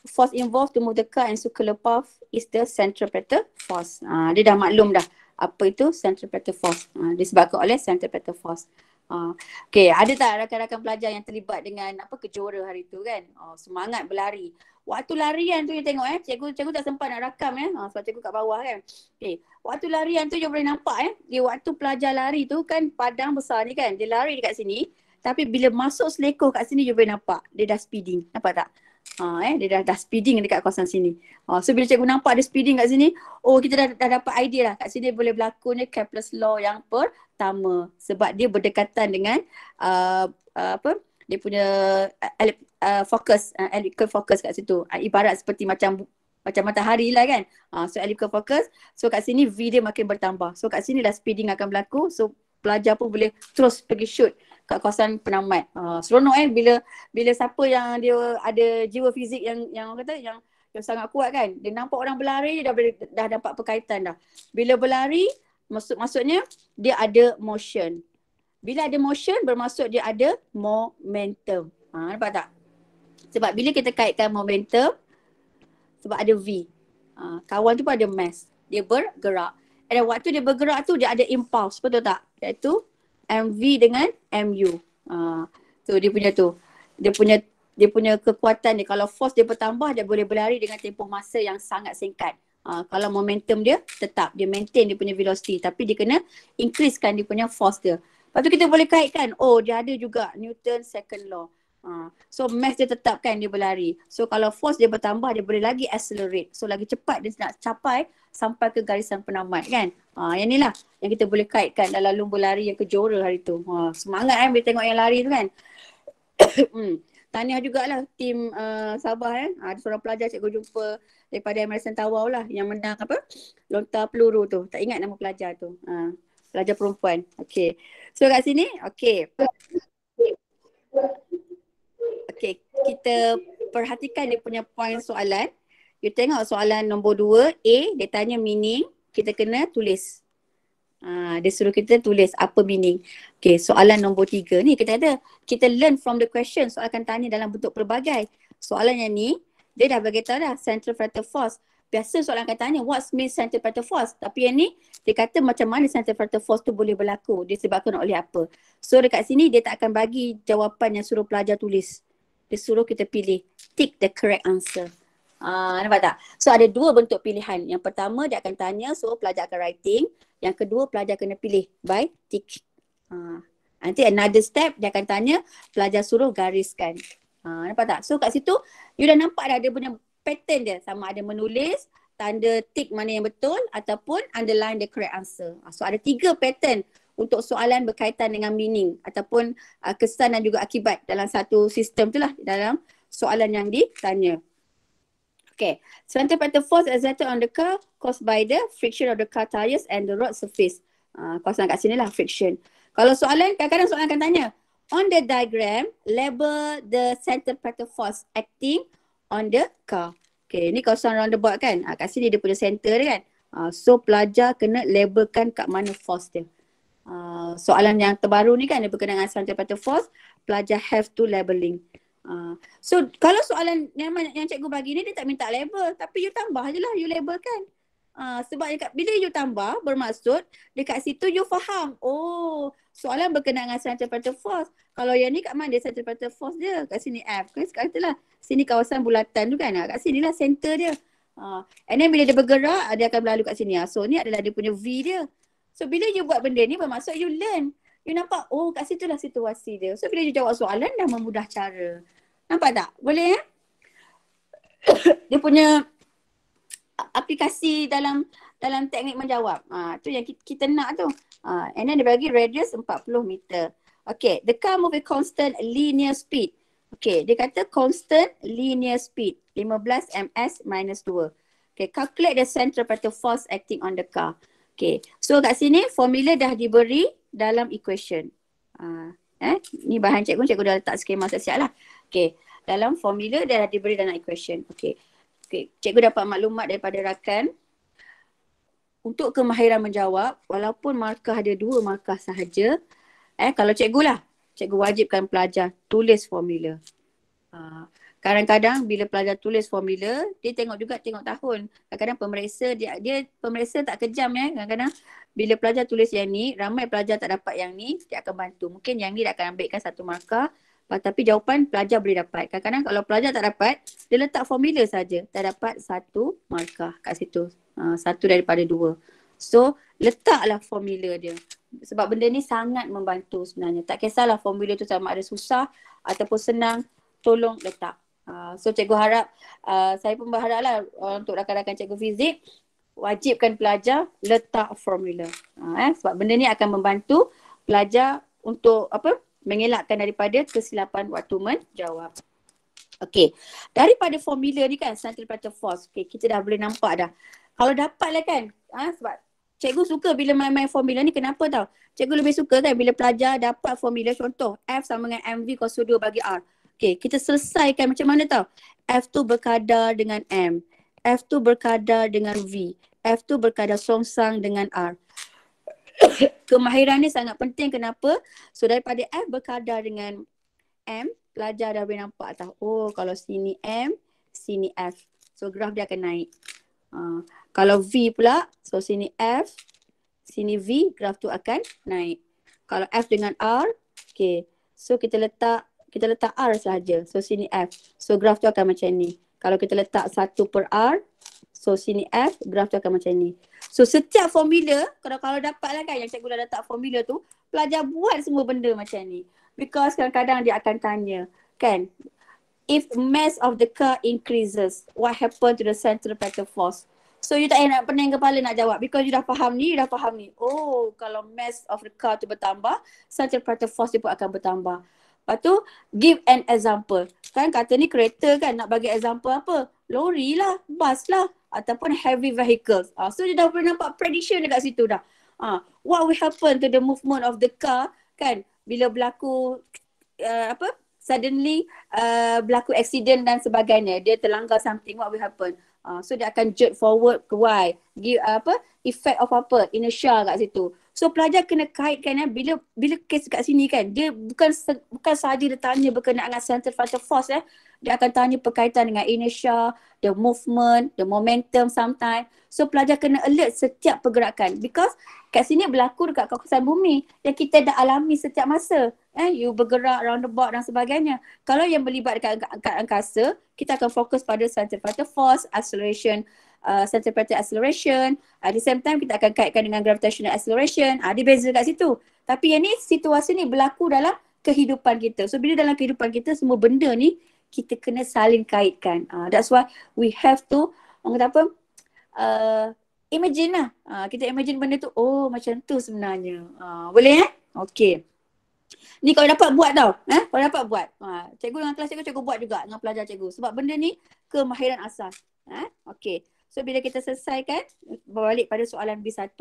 Force involved to move the car and circular path is the centripetal force. Dia dah maklum dah apa itu centripetal force. Disebabkan oleh centripetal force. Okay, ada tak rakan-rakan pelajar yang terlibat dengan kejora hari tu kan? Semangat berlari. Waktu larian tu you tengok cikgu tak sempat nak rakam sebab cikgu kat bawah kan. Okay, waktu larian tu you boleh nampak dia waktu pelajar lari tu kan padang besar ni kan. Dia lari dekat sini tapi bila masuk selekoh kat sini you boleh nampak dia dah speeding. Nampak tak? Dia dah speeding dekat kawasan sini. So bila cikgu nampak dia speeding kat sini, kita dah dapat idea lah. Kat sini boleh berlakunya Kepler's law yang pertama. Sebab dia berdekatan dengan dia punya focus, elliptical focus kat situ. Ibarat seperti macam matahari lah kan. So elliptical focus. So kat sini V dia makin bertambah. So kat sini dah speeding akan berlaku. So pelajar pun boleh terus pergi shoot kat kawasan penamat. Seronok bila siapa yang dia ada jiwa fizik yang kata yang sangat kuat kan. Dia nampak orang berlari dia dah dapat perkaitan dah. Bila berlari maksudnya dia ada motion. Bila ada motion bermaksud dia ada momentum. Nampak tak? Sebab bila kita kaitkan momentum sebab ada V. Kawan tu pun ada mass. Dia bergerak. Dan waktu dia bergerak tu dia ada impulse. Betul tak? Iaitu MV dengan MU. So dia punya tu. Dia punya kekuatan dia. Kalau force dia bertambah, dia boleh berlari dengan tempoh masa yang sangat singkat. Kalau momentum dia tetap, dia maintain dia punya velocity. Tapi dia kena increasekan dia punya force dia. Lepas tu kita boleh kaitkan, dia ada juga Newton second law. So mass dia tetapkan dia berlari. So kalau force dia bertambah, dia boleh lagi accelerate. So lagi cepat dia nak capai sampai ke garisan penamat kan. Yang ni lah yang kita boleh kaitkan dalam lumba lari yang kejora hari tu. Semangat bila tengok yang lari tu kan. Tahniah jugalah tim Sabah ada seorang pelajar cikgu jumpa daripada Emerson Tawau lah yang menang lontar peluru tu. Tak ingat nama pelajar tu. Pelajar perempuan. Okay. So kat sini, okay. Okay, kita perhatikan dia punya point soalan. You tengok soalan nombor 2, A, dia tanya meaning, kita kena tulis. Dia suruh kita tulis apa meaning. Okay, soalan nombor 3 ni kita learn from the question. Soalan akan tanya dalam bentuk pelbagai. Soalan yang ni, dia dah bagi tahu dah centripetal force. Biasa soalan akan tanya what means centripetal force. Tapi yang ni, dia kata macam mana centripetal force tu boleh berlaku. Disebabkan oleh apa. So dekat sini, dia tak akan bagi jawapan yang suruh pelajar tulis. Dia suruh kita pilih. Tick the correct answer. Nampak tak? So ada dua bentuk pilihan. Yang pertama dia akan tanya, so pelajar akan writing. Yang kedua pelajar kena pilih by tick. Nanti another step dia akan tanya, pelajar suruh gariskan. Nampak tak? So kat situ you dah nampak dah dia punya pattern dia. Sama ada menulis, tanda tick mana yang betul ataupun underline the correct answer. So ada 3 pattern untuk soalan berkaitan dengan meaning ataupun kesan dan juga akibat dalam satu sistem tu lah, dalam soalan yang ditanya. Okay, centripetal force exerted on the car caused by the friction of the car tires and the road surface. Kawasan kat sini lah friction. Kalau soalan, kadang-kadang soalan akan tanya, on the diagram, label the centripetal force acting on the car. Okay, ni kawasan roundabout kan. Kat sini dia punya center dia kan. So pelajar kena labelkan kat mana force dia. Soalan yang terbaru ni kan dia berkenaan dengan centripetal force, pelajar have to labeling. So kalau soalan yang cikgu bagi ni dia tak minta label, tapi you tambah je lah, you labelkan. Sebab bila you tambah bermaksud dekat situ you faham, oh soalan berkenaan dengan centripetal force. Kalau yang ni kat mana dia centripetal force dia? Kat sini F. Katalah sini kawasan bulatan tu kan, kat sini lah center dia. And then bila dia bergerak dia akan berlalu kat sini. So ni adalah dia punya V dia. So bila you buat benda ni bermaksud you learn. You nampak, oh kat situ lah situasi dia. So bila you jawab soalan dah memudah cara. Nampak tak? Boleh dia punya aplikasi dalam teknik menjawab. Tu yang kita nak tu. And then dia bagi radius 40 meter. Okay, the car move with constant linear speed. Okay, dia kata constant linear speed 15 ms minus 2. Okay, calculate the centripetal force acting on the car. Okay, so kat sini formula dah diberi dalam equation. Ni bahan cikgu dah letak skema siap-siap lah. Okay, dalam formula dah diberi dalam equation. Okay, cikgu dapat maklumat daripada rakan. Untuk kemahiran menjawab, walaupun markah ada 2 markah sahaja, kalau cikgu lah, cikgu wajibkan pelajar tulis formula. Kadang-kadang bila pelajar tulis formula, dia tengok tahun. Kadang-kadang pemeriksa tak kejam Kadang-kadang bila pelajar tulis yang ni, ramai pelajar tak dapat yang ni, dia akan bantu. Mungkin yang ni dia akan ambilkan 1 markah, tapi jawapan pelajar boleh dapat. Kadang-kadang kalau pelajar tak dapat, dia letak formula saja, tak dapat 1 markah kat situ. 1 daripada 2. So, letaklah formula dia. Sebab benda ni sangat membantu sebenarnya. Tak kisahlah formula tu sama ada susah ataupun senang, tolong letak. So cikgu harap, saya pun berharap lah untuk rakan-rakan cikgu fizik, wajibkan pelajar letak formula. Sebab benda ni akan membantu pelajar untuk mengelakkan daripada kesilapan waktu menjawab. Okay, daripada formula ni kan, centripetal force, kita dah boleh nampak dah. Kalau dapat lah kan, sebab cikgu suka bila main-main formula ni, kenapa tau? Cikgu lebih suka kan bila pelajar dapat formula, contoh F sama dengan MV kuasa 2 bagi R. Okay, kita selesaikan macam mana tau? F tu berkadar dengan M, F tu berkadar dengan V, F tu berkadar songsang dengan R. Kemahiran ni sangat penting, kenapa? So daripada F berkadar dengan M, pelajar dah boleh nampak tau. Oh kalau sini M, sini F. So graf dia akan naik. Kalau V pula, so sini F, sini V, graf tu akan naik. Kalau F dengan R, okay. So kita letak R sahaja. So sini F. So graf tu akan macam ni. Kalau kita letak 1 per R, so sini F, graf tu akan macam ni. So setiap formula, kalau dapatlah kan yang cikgu dah letak formula tu, pelajar buat semua benda macam ni. Because kadang-kadang dia akan tanya, kan, if mass of the car increases, what happen to the centripetal force? So you tak payah nak pening kepala nak jawab because you dah faham ni, Oh, kalau mass of the car tu bertambah, centripetal force dia pun akan bertambah. Lepas tu, give an example. Kan kata ni kereta kan, nak bagi example apa? Lori lah, bus lah, ataupun heavy vehicles. So dia dah boleh nampak prediction dekat situ dah. What will happen to the movement of the car, kan? Bila berlaku, suddenly berlaku accident dan sebagainya. Dia terlanggar something, what will happen? So dia akan jerk forward ke Y. Give effect of inertia kat situ. So pelajar kena kaitkan bila kes kat sini kan, dia bukan sahaja dia tanya berkenaan dengan centripetal force dia akan tanya berkaitan dengan inertia, the movement, the momentum sometimes. So pelajar kena alert setiap pergerakan because kat sini berlaku dekat kawasan bumi yang kita dah alami setiap masa. You bergerak roundabout dan sebagainya. Kalau yang melibatkan dekat angkasa, kita akan fokus pada centripetal force, acceleration, centripetal acceleration. At the same time kita akan kaitkan dengan gravitational acceleration. Dia beza kat situ. Tapi yang ni, situasi ni berlaku dalam kehidupan kita. So bila dalam kehidupan kita, semua benda ni kita kena saling kaitkan. That's why we have to, orang kata apa, imagine lah. Kita imagine benda tu, oh macam tu sebenarnya. Boleh Okay. Ni kalau dapat buat tau. Kalau dapat buat. Cikgu dengan kelas cikgu buat juga dengan pelajar cikgu. Sebab benda ni kemahiran asas. Okay. So bila kita selesaikan, berbalik pada soalan B1.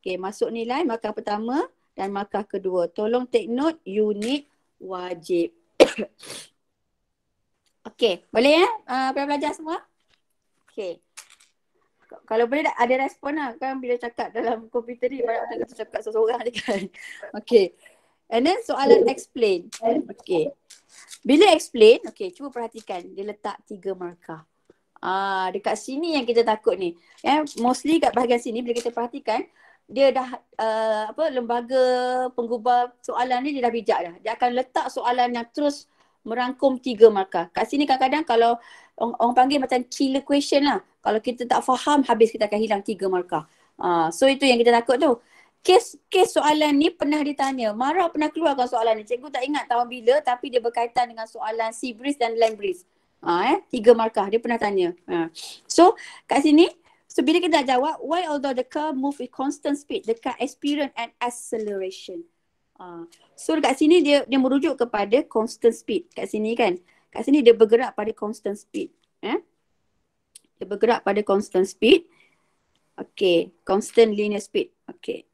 Okay, masuk nilai markah pertama dan markah kedua. Tolong take note unit wajib. Okay, boleh pelajar semua? Okay. Kalau boleh ada respon lah kan bila cakap dalam komputer ni. Banyak kita cakap seorang-seorang je kan. Okay. And then soalan explain. Okay. Bila explain, okay, cuba perhatikan. Dia letak 3 markah. Dekat sini yang kita takut ni. Mostly kat bahagian sini bila kita perhatikan, dia dah lembaga penggubah soalan ni dia dah bijak dah. Dia akan letak soalan yang terus merangkum 3 markah. Kat sini kadang-kadang kalau orang panggil macam killer question lah. Kalau kita tak faham, habis kita akan hilang 3 markah. So itu yang kita takut tu. Kes soalan ni pernah ditanya. Mara pernah keluarkan soalan ni. Cikgu tak ingat tahun bila, tapi dia berkaitan dengan soalan sea breeze dan land breeze. 3 markah dia pernah tanya. So kat sini, so bila kita nak jawab, why although the car move with constant speed, the car experience an acceleration. So dekat sini dia merujuk kepada constant speed. Kat sini kan. Kat sini dia bergerak pada constant speed. Dia bergerak pada constant speed. Okay. Constant linear speed. Okay.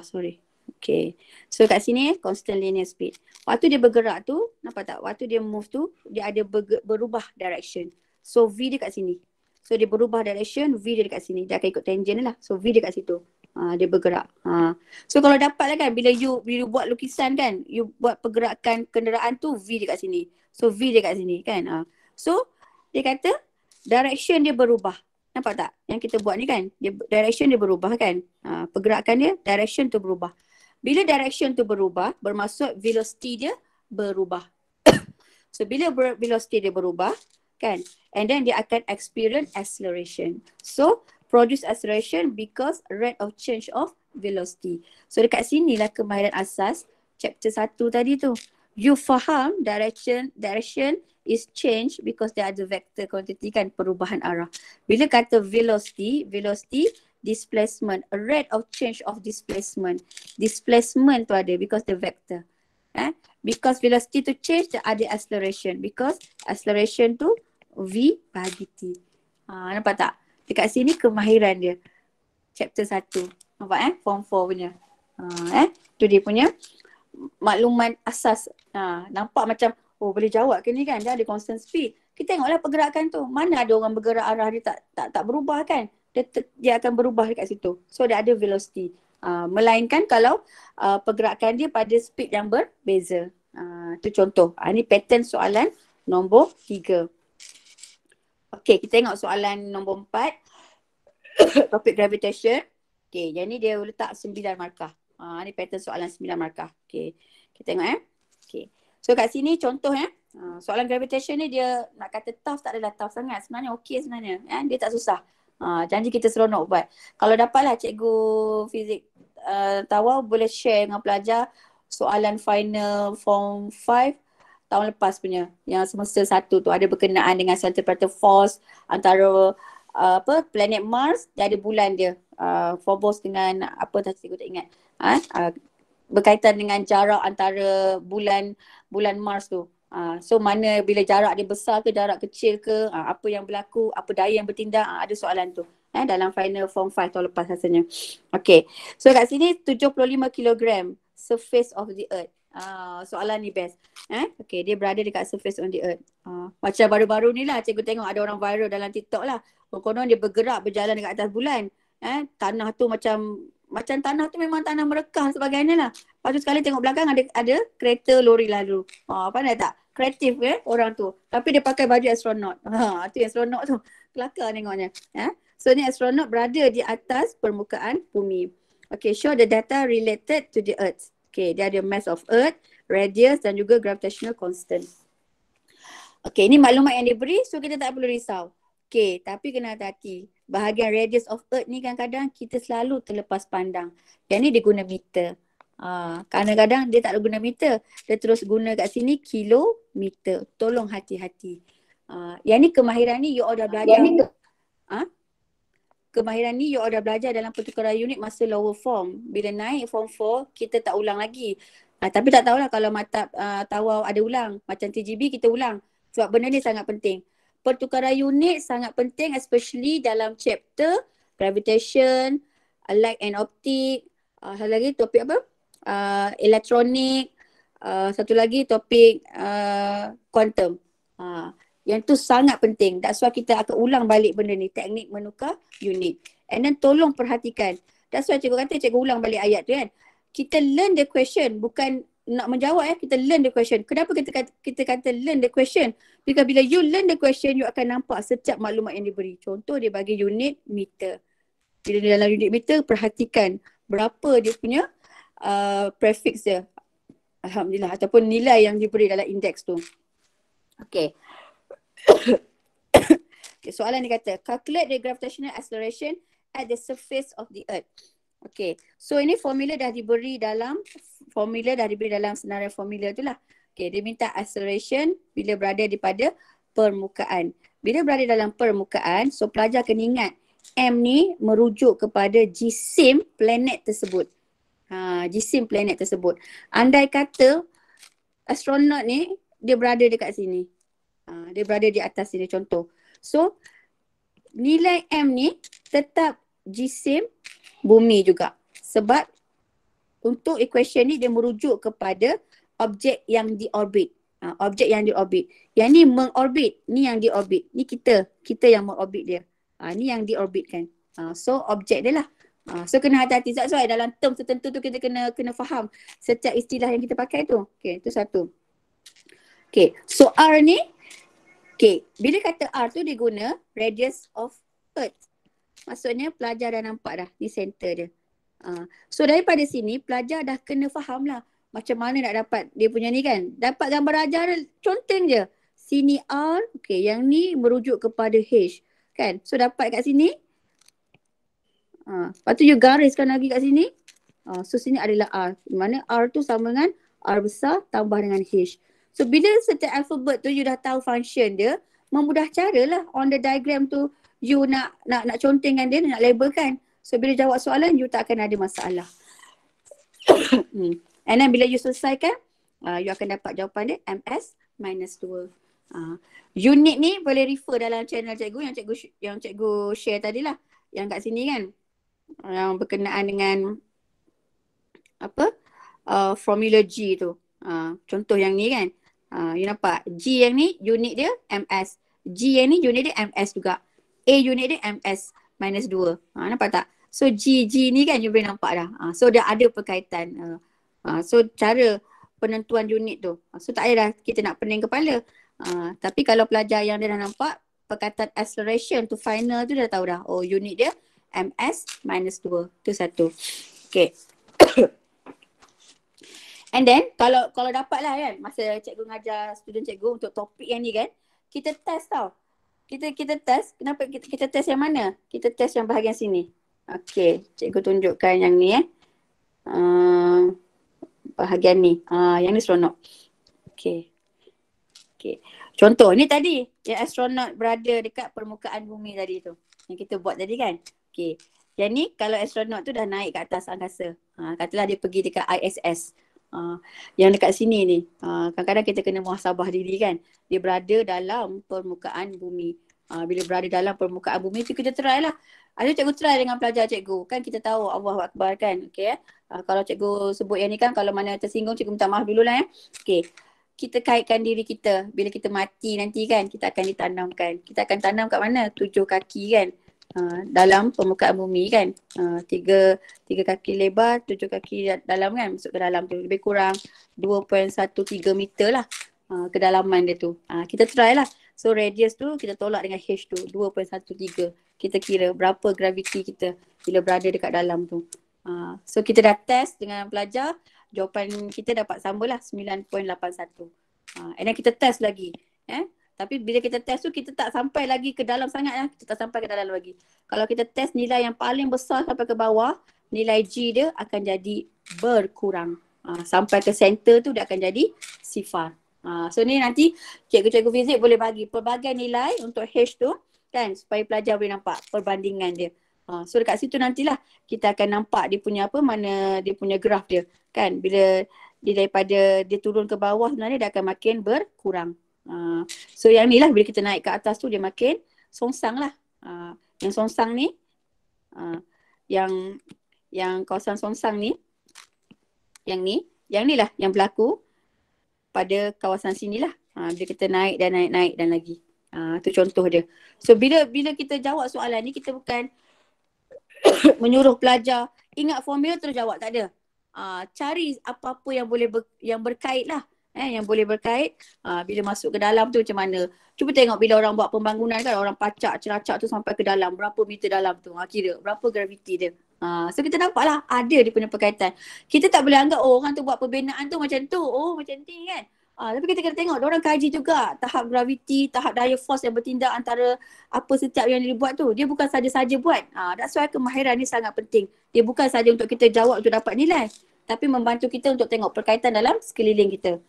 Sorry. Okay. So kat sini constant linear speed. Waktu dia bergerak tu, nampak tak? Waktu dia move tu, dia ada berubah direction. So V dia kat sini. So dia berubah direction, V dia dekat sini. Dia akan ikut tangent lah. So V dia kat situ. Dia bergerak. So kalau dapat lah kan, bila you buat lukisan kan, you buat pergerakan kenderaan tu, V dia kat sini. So V dia kat sini kan. So dia kata direction dia berubah. Nampak tak? Yang kita buat ni kan, direction dia berubah kan. Pergerakan dia, direction tu berubah. Bila direction tu berubah, bermaksud velocity dia berubah. So bila velocity dia berubah kan, and then dia akan experience acceleration. So produce acceleration because rate of change of velocity. So dekat sinilah kemahiran asas chapter 1 tadi tu. You faham direction is change because dia ada vector quantity kan, perubahan arah. Bila kata velocity, displacement, a rate of change of displacement. Displacement tu ada because the vector. Because velocity to change, dia ada acceleration. Because acceleration tu V bagi T. Nampak tak? Dekat sini kemahiran dia. Chapter 1. Nampak Form 4 punya. Tu dia punya maklumat asas. Nampak macam, oh boleh jawab ke ni kan? Dia ada constant speed. Kita tengoklah pergerakan tu. Mana ada orang bergerak arah dia tak berubah kan? Dia akan berubah dekat situ. So dia ada velocity. Melainkan kalau pergerakan dia pada speed yang berbeza. Itu contoh. Ini pattern soalan nombor 3. Okay, kita tengok soalan nombor 4. Topik gravitation. Okay, yang ni dia letak 9 markah. Ni pattern soalan 9 markah. Okay, kita tengok Okay. So kat sini contoh soalan gravitation ni dia nak kata tough, tak adalah tough sangat. Sebenarnya okey sebenarnya. Dia tak susah. Janji kita seronok buat. Kalau dapatlah cikgu fizik Tawau boleh share dengan pelajar soalan final form 5 tahun lepas punya. Yang semester 1 tu ada berkenaan dengan centripetal force antara planet Mars dia ada bulan dia. Phobos dengan apa tadi cikgu tak ingat. Berkaitan dengan jarak antara bulan Mars tu. So mana bila jarak dia besar ke jarak kecil ke, apa yang berlaku, apa daya yang bertindak, ada soalan tu dalam final form 5 tahun lepas rasanya. Okay, so kat sini 75 kg surface of the earth. Soalan ni best. Okay, dia berada dekat surface on the earth. Macam baru-baru ni lah cikgu tengok ada orang viral dalam TikTok lah. Konon dia berjalan dekat atas bulan. Tanah tu macam tanah tu memang tanah merekah sebagainya lah. Lepas tu sekali tengok belakang ada kereta lori lalu. Pandai tak? Kreatif orang tu. Tapi dia pakai baju astronot. Tu astronot tu. Kelakar tengoknya. So ni astronot berada di atas permukaan bumi. Okay, show the data related to the earth. Okay, dia ada mass of earth, radius dan juga gravitational constant. Okey, ini maklumat yang diberi, so kita tak perlu risau. Okey, tapi kena hati-hati. Bahagian radius of earth ni kadang-kadang kita selalu terlepas pandang. Yang ni dia guna meter. Kadang-kadang dia tak guna meter. Dia terus guna kat sini kilometer. Tolong hati-hati. Yang ni kemahiran ni you all dah belajar. Kemahiran ni you all dah belajar dalam pertukaran unit masa lower form. Bila naik form 4, kita tak ulang lagi. Tapi tak tahulah kalau mata tawau ada ulang. Macam TGB kita ulang. Sebab benda ni sangat penting. Pertukaran unit sangat penting, especially dalam chapter gravitation, light and optic. Satu lagi topik apa? Elektronik. Satu lagi topik quantum. Yang tu sangat penting. That's why kita akan ulang balik benda ni. Teknik menukar unit. And then tolong perhatikan. That's why cikgu kata cikgu ulang balik ayat tu kan. Kita learn the question. Bukan nak menjawab kita learn the question. Kenapa kita kata learn the question? Because bila you learn the question, you akan nampak setiap maklumat yang diberi. Contoh dia bagi unit meter. Bila dia dalam unit meter, perhatikan berapa dia punya prefix dia. Alhamdulillah. Ataupun nilai yang diberi dalam indeks tu. Okay. Okay, soalan dia kata, calculate the gravitational acceleration at the surface of the earth. Okay, so ini formula dah diberi dalam senarai formula tu lah. Okay, dia minta acceleration bila berada di pada permukaan. Bila berada dalam permukaan, so pelajar kena ingat M ni merujuk kepada jisim planet tersebut. Jisim planet tersebut. Andai kata astronot ni dia berada dekat sini. Dia berada di atas sini contoh. So nilai M ni tetap jisim bumi juga. Sebab untuk equation ni dia merujuk kepada objek yang di orbit. Objek yang di orbit. Yang ni mengorbit, ni yang di orbit. Ni kita yang mengorbit dia. Ni yang di orbit kan. So objek dia lah. So kena hati-hati. So dalam term tertentu tu kita kena faham setiap istilah yang kita pakai tu. Okay, tu satu. Okay, so R ni, okay, bila kata R tu dia guna radius of earth. Maksudnya pelajar dah nampak dah di center dia. So daripada sini pelajar dah kena faham lah macam mana nak dapat dia punya ni kan. Dapat gambar ajar conteng je. Sini R, okay, yang ni merujuk kepada H kan. So dapat kat sini. Lepas tu you gariskan lagi kat sini. So sini adalah R. Mana R tu sama dengan R besar tambah dengan H. So bila setiap alfabet tu you dah tahu function dia, memudah cara lah on the diagram tu you nak contengkan dia, nak labelkan. So bila jawab soalan you tak akan ada masalah. And then bila you selesaikan, you akan dapat jawapan dia MS minus 2. Unit ni boleh refer dalam channel cikgu yang cikgu share tadi lah. Yang kat sini kan. Yang berkenaan dengan apa? Formula G tu. Contoh yang ni kan. You nampak G yang ni unit dia MS. G yang ni unit dia MS juga. A unit dia MS minus 2. Nampak tak? So G ni kan you boleh nampak dah. So dah ada perkaitan. So cara penentuan unit tu. So tak payah dah kita nak pening kepala. Tapi kalau pelajar yang dia dah nampak perkataan acceleration to final tu dah tahu dah. Oh unit dia MS minus 2. Tu satu. Okay. And then kalau dapat lah kan masa cikgu ngajar student cikgu untuk topik yang ni kan, kita test tau. Kita test, kenapa kita test yang mana? Kita test yang bahagian sini. Okay, cikgu tunjukkan yang ni bahagian ni. Yang ni astronot. Okay. Contoh ni tadi, yang astronot berada dekat permukaan bumi tadi tu. Yang kita buat tadi kan. Okay. Yang ni kalau astronot tu dah naik ke atas angkasa. Katalah dia pergi dekat ISS. Yang dekat sini ni, kadang-kadang kita kena muhasabah diri kan. Dia berada dalam permukaan bumi. Bila berada dalam permukaan bumi tu kita try lah. Ada cikgu try dengan pelajar cikgu. Kan kita tahu Allahu Akbar kan. Okay, kalau cikgu sebut yang ni kan, kalau mana tersinggung cikgu minta maaf dulu lah Okay, kita kaitkan diri kita. Bila kita mati nanti kan, kita akan ditanamkan. Kita akan tanam kat mana? 7 kaki kan. Dalam permukaan bumi kan. 3 kaki lebar, 7 kaki dalam kan. Masuk ke dalam tu. Lebih kurang 2.13 meter lah kedalaman dia tu. Kita try lah. So radius tu kita tolak dengan H tu. 2.13. Kita kira berapa graviti kita bila berada dekat dalam tu. So kita dah test dengan pelajar. Jawapan kita dapat sama lah 9.81. And then kita test lagi. Tapi bila kita test tu kita tak sampai lagi ke dalam sangat lah. Kita tak sampai ke dalam lagi. Kalau kita test nilai yang paling besar sampai ke bawah, nilai G dia akan jadi berkurang. Sampai ke center tu dia akan jadi sifar. So ni nanti cikgu-cikgu fizik boleh bagi pelbagai nilai untuk H tu kan, supaya pelajar boleh nampak perbandingan dia. So dekat situ nantilah kita akan nampak dia punya mana dia punya graf dia kan. Bila dia daripada dia turun ke bawah sebenarnya dia akan makin berkurang. So yang ni lah bila kita naik ke atas tu dia makin songsang lah. Yang songsang ni yang kawasan songsang ni yang ni lah yang berlaku pada kawasan sini lah. Bila kita naik dan lagi. Tu contoh dia. So bila kita jawab soalan ni kita bukan menyuruh pelajar ingat formula terus jawab, tak ada. Cari apa-apa yang boleh yang berkait lah. Yang boleh berkait. Bila masuk ke dalam tu macam mana. Cuba tengok bila orang buat pembangunan kan, orang pacak ceracak tu sampai ke dalam, berapa meter dalam tu. Kira berapa graviti dia. So kita nampak lah ada dia punya perkaitan. Kita tak boleh anggap orang tu buat pembinaan tu macam tu. Macam ni kan. Tapi kita kena tengok orang kaji juga tahap graviti, tahap daya force yang bertindak antara apa setiap yang dia buat tu. Dia bukan saja-saja buat. That's why kemahiran ni sangat penting. Dia bukan saja untuk kita jawab untuk dapat nilai, tapi membantu kita untuk tengok perkaitan dalam sekeliling kita.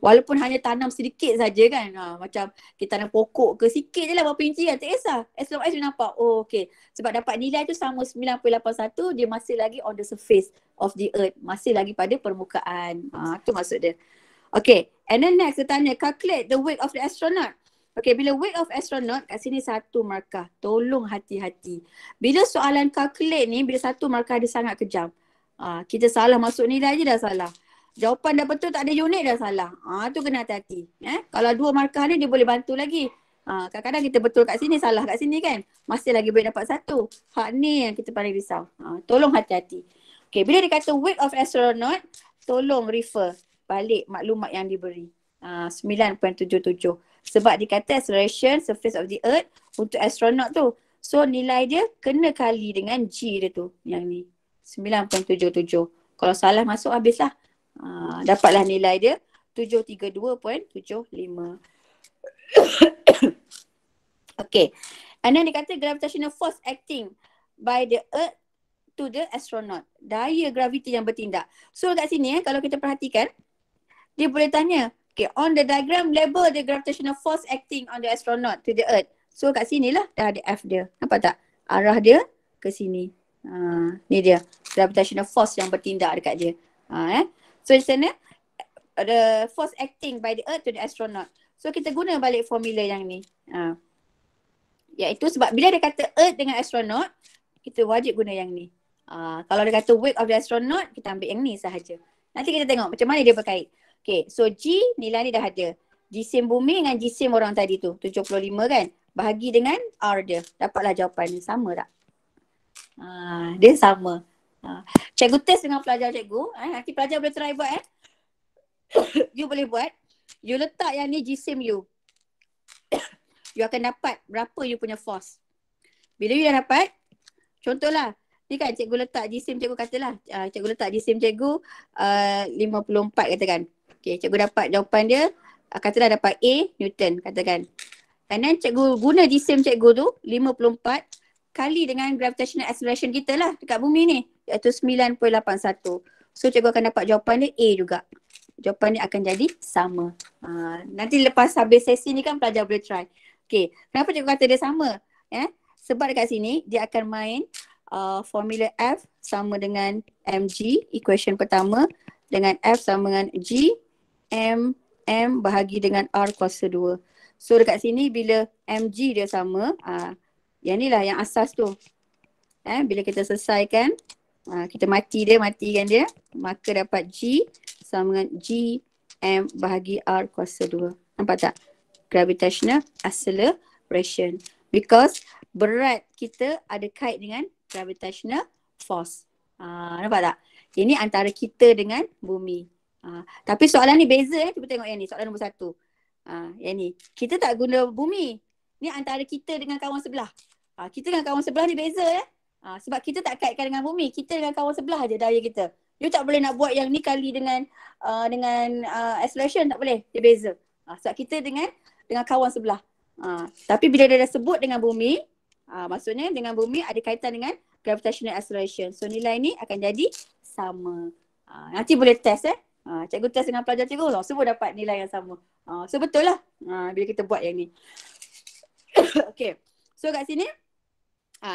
Walaupun hanya tanam sedikit saja kan. Macam kita tanam pokok ke sikit je lah berapa inci kan. Tak kisah. As long as you nampak. Okay. Sebab dapat nilai tu sama 9.81, dia masih lagi on the surface of the earth. Masih lagi pada permukaan. Tu maksud dia. Okay. And then next dia tanya, calculate the weight of the astronaut. Okay, bila weight of astronaut, kat sini 1 markah. Tolong hati-hati. Bila soalan calculate ni, bila 1 markah dia sangat kejam. Kita salah masuk nilai je dah salah. Jawapan dah betul tak ada unit dah salah. Tu kena hati-hati. Kalau 2 markah ni dia boleh bantu lagi. Kadang-kadang kita betul kat sini, salah kat sini kan. Masih lagi boleh dapat 1. Hak ni yang kita paling risau. Tolong hati-hati. Okay, bila dia kata weight of astronaut, tolong refer balik maklumat yang diberi. 9.77. Sebab dia kata acceleration surface of the earth untuk astronaut tu. So nilai dia kena kali dengan G dia tu. Yang ni. 9.77. Kalau salah masuk habislah. Dapatlah nilai dia 732.75. Okay. And then dia kata gravitational force acting by the earth to the astronaut. Daya graviti yang bertindak. So kat sini kalau kita perhatikan, dia boleh tanya, okay, on the diagram label the gravitational force acting on the astronaut to the earth. So kat sinilah dah ada F dia. Nampak tak? Arah dia ke sini. Ni dia. Gravitational force yang bertindak dekat dia. So di sana the force acting by the earth to the astronaut. So kita guna balik formula yang ni. Iaitu sebab bila dia kata earth dengan astronaut, kita wajib guna yang ni. Kalau dia kata weight of the astronaut, kita ambil yang ni sahaja. Nanti kita tengok macam mana dia berkait. Okay, so G nilai ni dah ada. Jisim bumi dengan jisim orang tadi tu, 75 kan. Bahagi dengan R dia. Dapatlah jawapan ni. Sama tak? Dia sama. Cikgu test dengan pelajar cikgu. Nanti pelajar boleh try buat. You boleh buat. You letak yang ni jisim you. You akan dapat berapa you punya force. Bila you dah dapat, contohlah. Ni kan cikgu letak jisim cikgu katalah. Cikgu letak jisim cikgu 54 katakan. Okay, cikgu dapat jawapan dia. Katalah dapat A Newton katakan. And then cikgu guna jisim cikgu tu 54 kali dengan gravitational acceleration kita lah dekat bumi ni. Iaitu 9.81. So cikgu akan dapat jawapan dia A juga. Jawapan dia akan jadi sama. Nanti lepas habis sesi ni kan pelajar boleh try. Okay, kenapa cikgu kata dia sama? Sebab dekat sini dia akan main formula F sama dengan mg, equation pertama, dengan F sama dengan G, M bahagi dengan R kuasa 2. So dekat sini bila mg dia sama, yang ni lah yang asas tu. Bila kita selesaikan, kita matikan dia, maka dapat G sama dengan G M bahagi R kuasa 2. Nampak tak? Gravitational acceleration. Because berat kita ada kait dengan gravitational force. Nampak tak? Ini antara kita dengan bumi. Tapi soalan ni beza. Cuba tengok yang ni. Soalan nombor 1. Yang ni. Kita tak guna bumi. Ni antara kita dengan kawan sebelah. Kita dengan kawan sebelah ni beza. Sebab kita tak kaitkan dengan bumi. Kita dengan kawan sebelah je daya kita. You tak boleh nak buat yang ni kali dengan acceleration, tak boleh. Dia beza. Sebab kita dengan kawan sebelah. Tapi bila dia dah sebut dengan bumi, maksudnya dengan bumi ada kaitan dengan gravitational acceleration. So nilai ni akan jadi sama. Nanti boleh test cikgu test dengan pelajar cikgu, semua dapat nilai yang sama. So betul lah bila kita buat yang ni. Okay. So kat sini,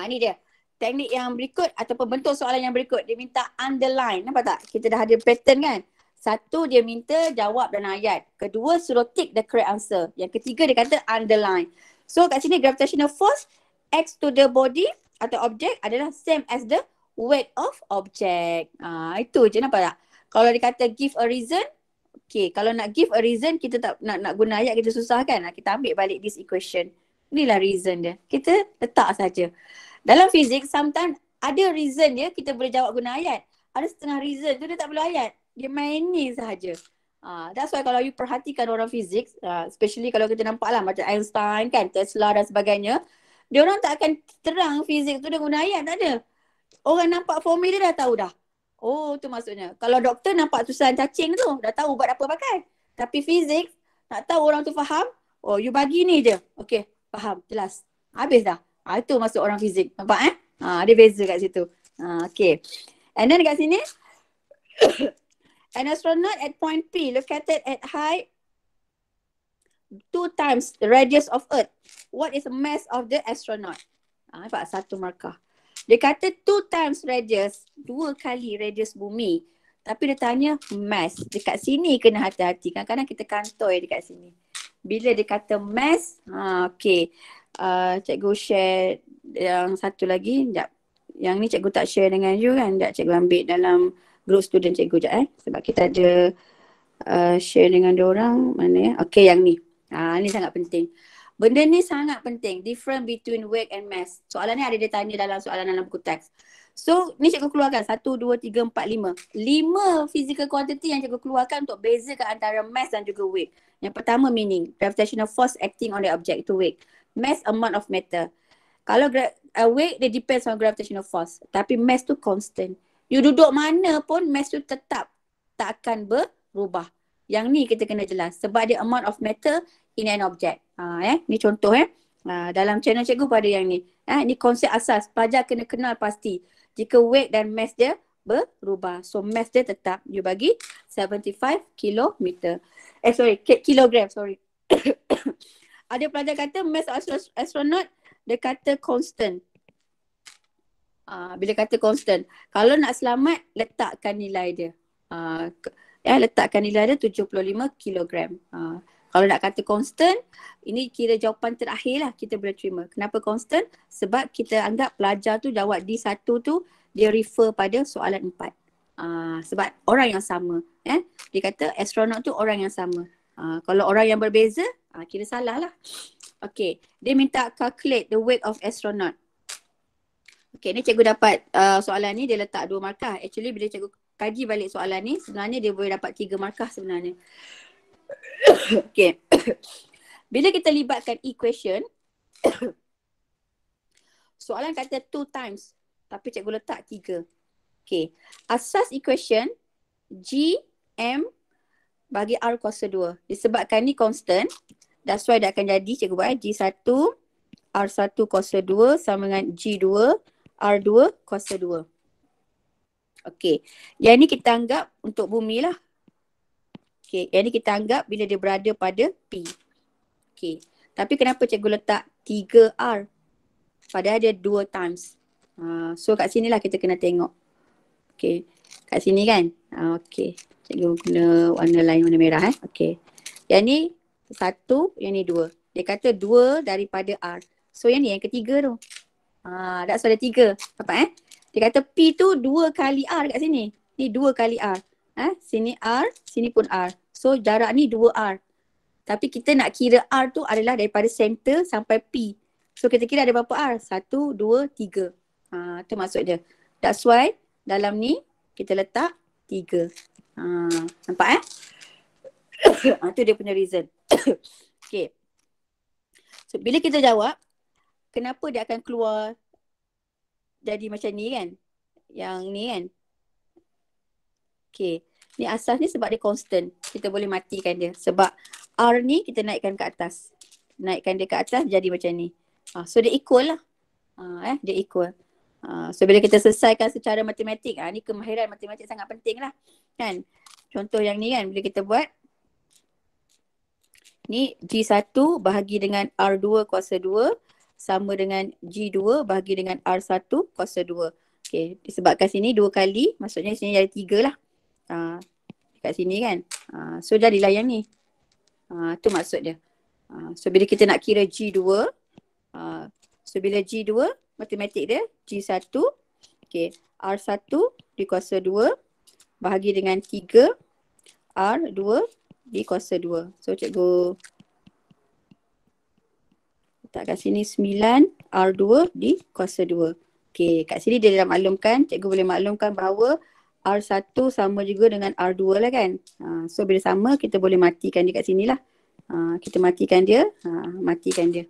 ni dia. Teknik yang berikut ataupun bentuk soalan yang berikut. Dia minta underline. Nampak tak? Kita dah ada pattern kan? Satu, dia minta jawab dalam ayat. Kedua, suruh tick the correct answer. Yang ketiga, dia kata underline. So kat sini gravitational force X to the body atau object adalah same as the weight of object. Itu je, nampak tak? Kalau dia kata give a reason, okay, kalau nak give a reason, kita tak nak guna ayat, kita susah kan? Kita ambil balik this equation. Inilah reason dia. Kita letak saja. Dalam fizik, sometimes ada reason dia kita boleh jawab guna ayat. Ada setengah reason tu dia tak perlu ayat. Dia main ni sahaja. That's why kalau you perhatikan orang fizik, especially kalau kita nampak lah macam Einstein kan, Tesla dan sebagainya, dia orang tak akan terang fizik tu dia guna ayat, tak ada. Orang nampak formula dia dah tahu dah. Oh, tu maksudnya. Kalau doktor nampak tulisan cacing tu, dah tahu buat apa pakai. Tapi fizik, nak tahu orang tu faham, oh you bagi ni je. Okay, faham, jelas. Habis dah. Itu masuk orang fizik. Nampak dia beza kat situ. Okay. And then kat sini, an astronaut at point P located at height 2 times the radius of Earth. What is the mass of the astronaut? Nampak? Satu markah. Dia kata 2 times radius, 2 kali radius bumi. Tapi dia tanya mass. Dekat sini kena hati-hati. Kadang-kadang kita kantoi dekat sini. Bila dia kata mass, okay. Cikgu share yang satu lagi. Sekejap. Yang ni cikgu tak share dengan you kan. Sekejap cikgu ambil dalam group student cikgu sekejap Sebab kita ada share dengan diorang. Mana ya? Okay, yang ni. Ni sangat penting. Benda ni sangat penting. Difference between weight and mass. Soalan ni ada dia tanya dalam soalan dalam buku teks. So, ni cikgu keluarkan 1, 2, 3, 4, 5. 5 physical quantity yang cikgu keluarkan untuk bezakan antara mass dan juga weight. Yang pertama meaning, gravitational force acting on the object, itu weight. Mass, amount of matter. Kalau weight, dia depends on gravitational force. Tapi mass tu constant. You duduk mana pun, mass tu tetap tak akan berubah. Yang ni kita kena jelas. Sebab dia amount of matter in an object. Ni contoh dalam channel cikgu pada yang ni. Ni konsep asas. Pelajar kena kenal pasti. Jika weight dan mass dia berubah. So mass dia tetap. You bagi 75 kilometer. Kilogram, sorry. Ada pelajar kata mass astronaut, dia kata constant. Bila kata constant, kalau nak selamat, letakkan nilai dia. Letakkan nilai dia 75 kilogram. Kalau nak kata constant, ini kira jawapan terakhir lah kita boleh terima. Kenapa constant? Sebab kita anggap pelajar tu jawab D1 tu, dia refer pada soalan 4. Sebab orang yang sama. Dia kata astronot tu orang yang sama. Kalau orang yang berbeza, kira salah lah. Okay, dia minta calculate the weight of astronaut. Okay, ni cikgu dapat soalan ni, dia letak 2 markah. Actually bila cikgu kaji balik soalan ni, sebenarnya dia boleh dapat 3 markah sebenarnya. Okay. Bila kita libatkan equation, soalan kata 2 times. Tapi cikgu letak 3. Okay. Asas equation, G, M bagi R kuasa 2. Disebabkan ni constant, that's why dia akan jadi, cikgu buat G1, R1 kuasa 2 sama dengan G2, R2 kuasa 2. Okay. Yang ni kita anggap untuk bumi lah. Okay. Yang ni kita anggap bila dia berada pada P. Okay. Tapi kenapa cikgu letak 3R? Padahal dia 2 times. So kat sini lah kita kena tengok. Okay. Kat sini kan? Okay. Cikgu guna warna lain, warna merah Okay. Yang ni 1, yang ni 2. Dia kata 2 daripada R. So yang ni yang ketiga tu. That's why ada 3. Dapat Dia kata P tu 2 kali R kat sini. Ni 2 kali R. Sini R, sini pun R. So jarak ni 2R. Tapi kita nak kira R tu adalah daripada center sampai P. So kita kira ada berapa R? 1, 2, 3. Itu maksud dia. That's why dalam ni kita letak 3. Nampak itu dia punya reason. Okay. So bila kita jawab, kenapa dia akan keluar jadi macam ni kan? Yang ni kan? Okay. Ni asas ni sebab dia constant. Kita boleh matikan dia. Sebab R ni kita naikkan ke atas. Naikkan dia ke atas jadi macam ni. So dia equal lah. Dia equal. So bila kita selesaikan secara matematik, ni kemahiran matematik sangat penting lah. Kan? Contoh yang ni kan, bila kita buat. Ni G1 bahagi dengan R2 kuasa 2 sama dengan G2 bahagi dengan R1 kuasa 2. Okay. Disebabkan sini 2 kali, maksudnya sini jadi 3 lah. Dekat sini kan. So jadilah yang ni. Tu maksud dia. So bila kita nak kira G2, so bila G2, matematik dia G1, okay, R1 dikuasa 2 bahagi dengan 3 R2 dikuasa 2. So cikgu letak kat sini 9 R2 dikuasa 2. Okay, kat sini dia dah maklumkan, cikgu boleh maklumkan bahawa R1 sama juga dengan R2 lah kan. So bila sama kita boleh matikan dia kat sini lah. Kita matikan dia, matikan dia.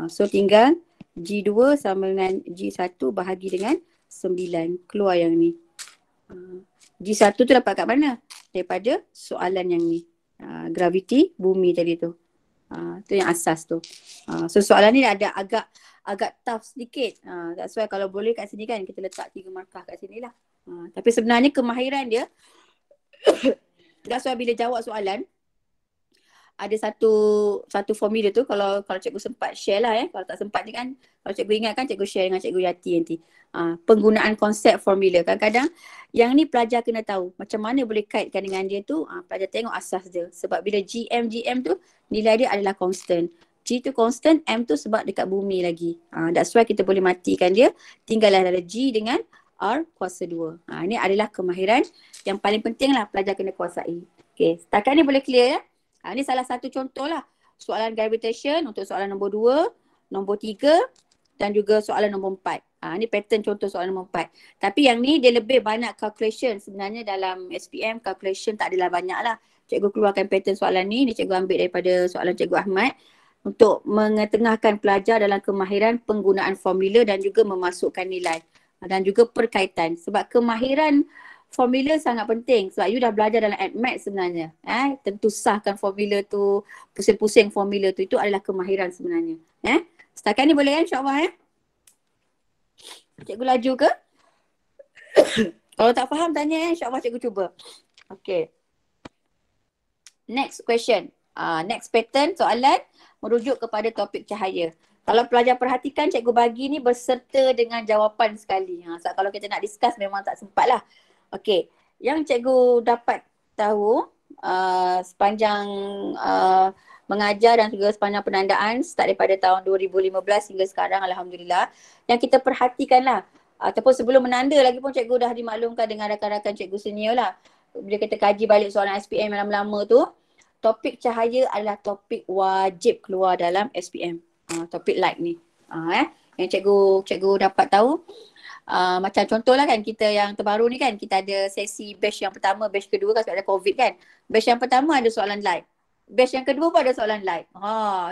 So tinggal G2 sama dengan G1 bahagi dengan 9. Keluar yang ni. G1 tu dapat kat mana? Daripada soalan yang ni. Graviti bumi tadi tu. Tu yang asas tu. So soalan ni ada agak tough sedikit. That's why kalau boleh kat sini kan kita letak 3 markah kat sini lah. Tapi sebenarnya kemahiran dia that's why bila jawab soalan ada satu formula tu, kalau cikgu sempat share lah kalau tak sempat ni kan, kalau cikgu ingatkan cikgu share dengan cikgu Yati nanti. Penggunaan konsep formula. Kadang-kadang yang ni pelajar kena tahu macam mana boleh kaitkan dengan dia tu. Pelajar tengok asas dia. Sebab bila GM tu nilai dia adalah constant. G tu constant, M tu sebab dekat bumi lagi. That's why kita boleh matikan dia. Tinggallah ada G dengan R kuasa 2. Ini adalah kemahiran yang paling penting lah pelajar kena kuasai. Okay, setakat ni boleh clear ya? Ini salah satu contoh lah. Soalan gravitation untuk soalan nombor 2, nombor 3 dan juga soalan nombor 4. Ini pattern contoh soalan nombor 4. Tapi yang ni dia lebih banyak calculation. Sebenarnya dalam SPM calculation tak adalah banyak lah. Cikgu keluarkan pattern soalan ni cikgu ambil daripada soalan Cikgu Ahmad untuk mengetengahkan pelajar dalam kemahiran penggunaan formula dan juga memasukkan nilai dan juga perkaitan. Sebab kemahiran formula sangat penting sebab you dah belajar dalam AdMath sebenarnya. Tentu sahkan formula tu, pusing-pusing formula tu, itu adalah kemahiran sebenarnya. Setakat ni boleh kan insyaAllah Cikgu laju ke? Kalau tak faham tanya insyaAllah cikgu cuba. Okay. Next question. Next pattern soalan merujuk kepada topik cahaya. Kalau pelajar perhatikan cikgu bagi ni berserta dengan jawapan sekali. Sebab kalau kita nak discuss memang tak sempat lah. Okey, yang cikgu dapat tahu sepanjang mengajar dan juga sepanjang penandaan start daripada tahun 2015 hingga sekarang alhamdulillah, yang kita perhatikan lah ataupun sebelum menanda lagi pun cikgu dah dimaklumkan dengan rakan-rakan cikgu senior lah. Bila kita kaji balik soalan SPM yang lama-lama tu, topik cahaya adalah topik wajib keluar dalam SPM. Topik like ni. Yang cikgu dapat tahu. Macam contohlah kan kita yang terbaru ni kan, kita ada sesi batch yang pertama, batch kedua kan sebab ada COVID kan. Batch yang pertama ada soalan live. Batch yang kedua pun ada soalan live.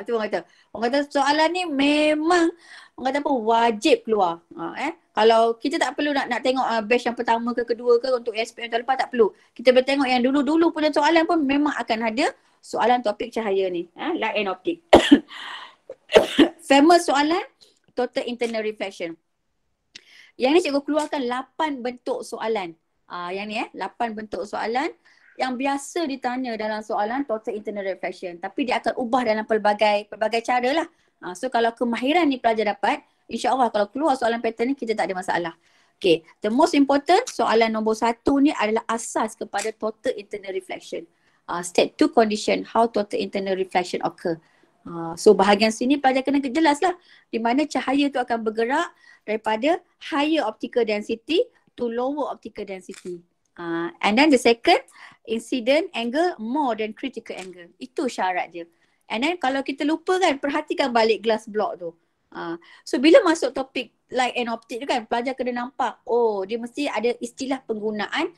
Itu orang kata. Orang kata soalan ni memang orang kata apa wajib keluar. Kalau kita tak perlu nak tengok batch yang pertama ke kedua ke untuk SPM tahun lepas tak perlu. Kita boleh tengok yang dulu-dulu punya soalan pun memang akan ada soalan topik cahaya ni. Light and optic. Famous soalan total internal reflection. Yang ni cikgu keluarkan 8 bentuk soalan. Yang ni 8 bentuk soalan yang biasa ditanya dalam soalan total internal reflection. Tapi dia akan ubah dalam pelbagai cara lah. So kalau kemahiran ni pelajar dapat, insyaAllah kalau keluar soalan pattern ni kita tak ada masalah. Okay, the most important soalan nombor 1 ni adalah asas kepada total internal reflection. State 2 condition, how total internal reflection occur. So bahagian sini pelajar kena jelas lah di mana cahaya tu akan bergerak daripada higher optical density to lower optical density. And then the second, incident angle more than critical angle. Itu syarat dia. And then kalau kita lupa kan, perhatikan balik glass block tu. So bila masuk topik light and optic tu kan, pelajar kena nampak, dia mesti ada istilah penggunaan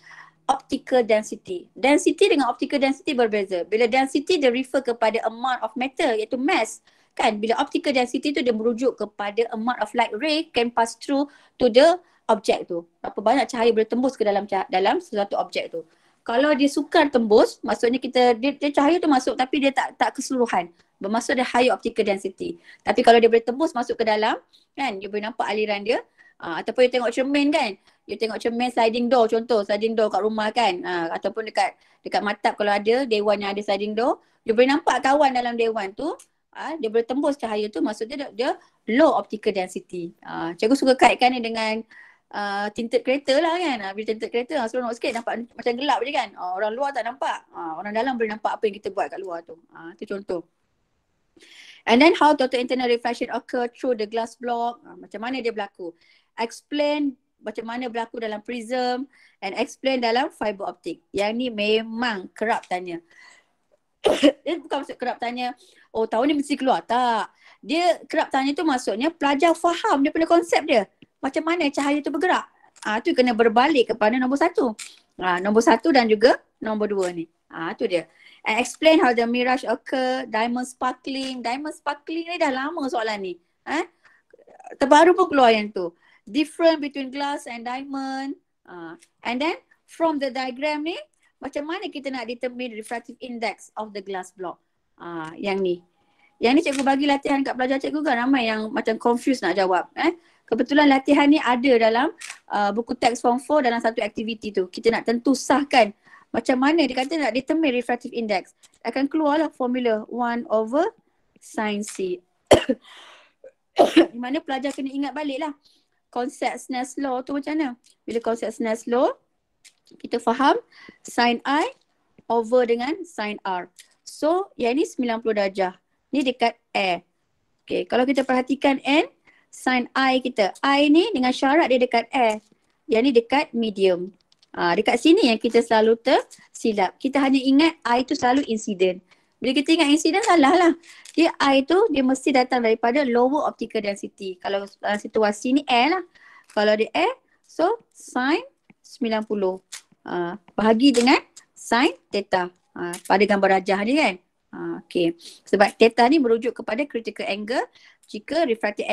optical density. Density dengan optical density berbeza. Bila density dia refer kepada amount of matter iaitu mass. Kan bila optical density tu dia merujuk kepada amount of light ray can pass through to the object tu. Berapa banyak cahaya boleh tembus ke dalam sesuatu objek tu. Kalau dia sukar tembus, maksudnya dia cahaya tu masuk tapi dia tak keseluruhan. Bermaksud dia higher optical density. Tapi kalau dia boleh tembus masuk ke dalam, kan, dia boleh nampak aliran dia. Ataupun you tengok cermin kan. You tengok cermin sliding door, contoh sliding door kat rumah kan. Ataupun dekat matap kalau ada dewan yang ada sliding door, dia boleh nampak kawan dalam dewan tu. Dia boleh tembus cahaya tu, maksudnya dia low optical density. Cikgu suka kaitkan ni dengan tinted kereta lah kan. Bila tinted kereta seronok sikit, nampak macam gelap je kan. Orang luar tak nampak. Orang dalam boleh nampak apa yang kita buat kat luar tu. Tu contoh. And then how total internal reflection occur through the glass block. Macam mana dia berlaku. Explain macam mana berlaku dalam prism and explain dalam fiber optic. Yang ni memang kerap tanya. Dia bukan maksud kerap tanya, oh tahun ni mesti keluar. Tak. Dia kerap tanya tu maksudnya pelajar faham dia punya konsep dia. Macam mana cahaya tu bergerak. Tu kena berbalik kepada nombor 1. Nombor 1 dan juga nombor 2 ni. Tu dia. And explain how the mirage occur, diamond sparkling. Diamond sparkling ni dah lama soalan ni. Terbaru pun keluar yang tu. Different between glass and diamond. And then from the diagram ni, macam mana kita nak determine refractive index of the glass block. Yang ni. Yang ni cikgu bagi latihan kat pelajar cikgu kan. Ramai yang macam confused nak jawab. Kebetulan latihan ni ada dalam buku teks form 4 dalam satu aktiviti tu. Kita nak tentu sahkan macam mana dia kata nak determine refractive index. Akan keluarlah formula 1/sin C. Di mana pelajar kena ingat balik lah konsep Snell's law tu macam mana. Bila konsep Snell's law, kita faham sin I over dengan sin R. So yang ni 90 darjah. Ni dekat air. Okay, kalau kita perhatikan N, sin I kita. I ni dengan syarat dia dekat air. Yang ni dekat medium. Dekat sini yang kita selalu tersilap. Kita hanya ingat I tu selalu incident. Bila kita ingat incident salah lah. Dia I tu dia mesti datang daripada lower optical density. Kalau situasi ni air lah. Kalau dia air, so sin 90. Bahagi dengan sin theta. Pada gambar rajah ni kan. Okay. Sebab theta ni merujuk kepada critical angle jika refracted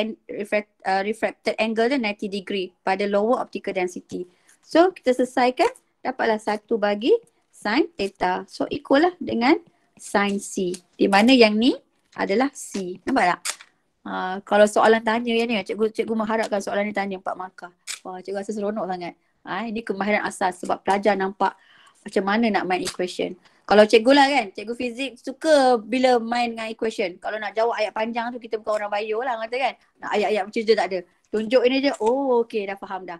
angle dia 90 degree pada lower optical density. So kita selesaikan, dapatlah 1 bagi sin theta. So equal lah dengan sin C. Di mana yang ni adalah C. Nampak tak? Kalau soalan tanya yang ni, cikgu mengharapkan soalan ni tanya 4 markah. Wah, cikgu rasa seronok sangat. Ini kemahiran asas sebab pelajar nampak macam mana nak main equation. Kalau cikgu lah kan, cikgu fizik suka bila main dengan equation. Kalau nak jawab ayat panjang tu, kita bukan orang bio lah kata kan. Nak ayat-ayat macam tu tak ada. Tunjuk ini je, oh okay dah faham dah.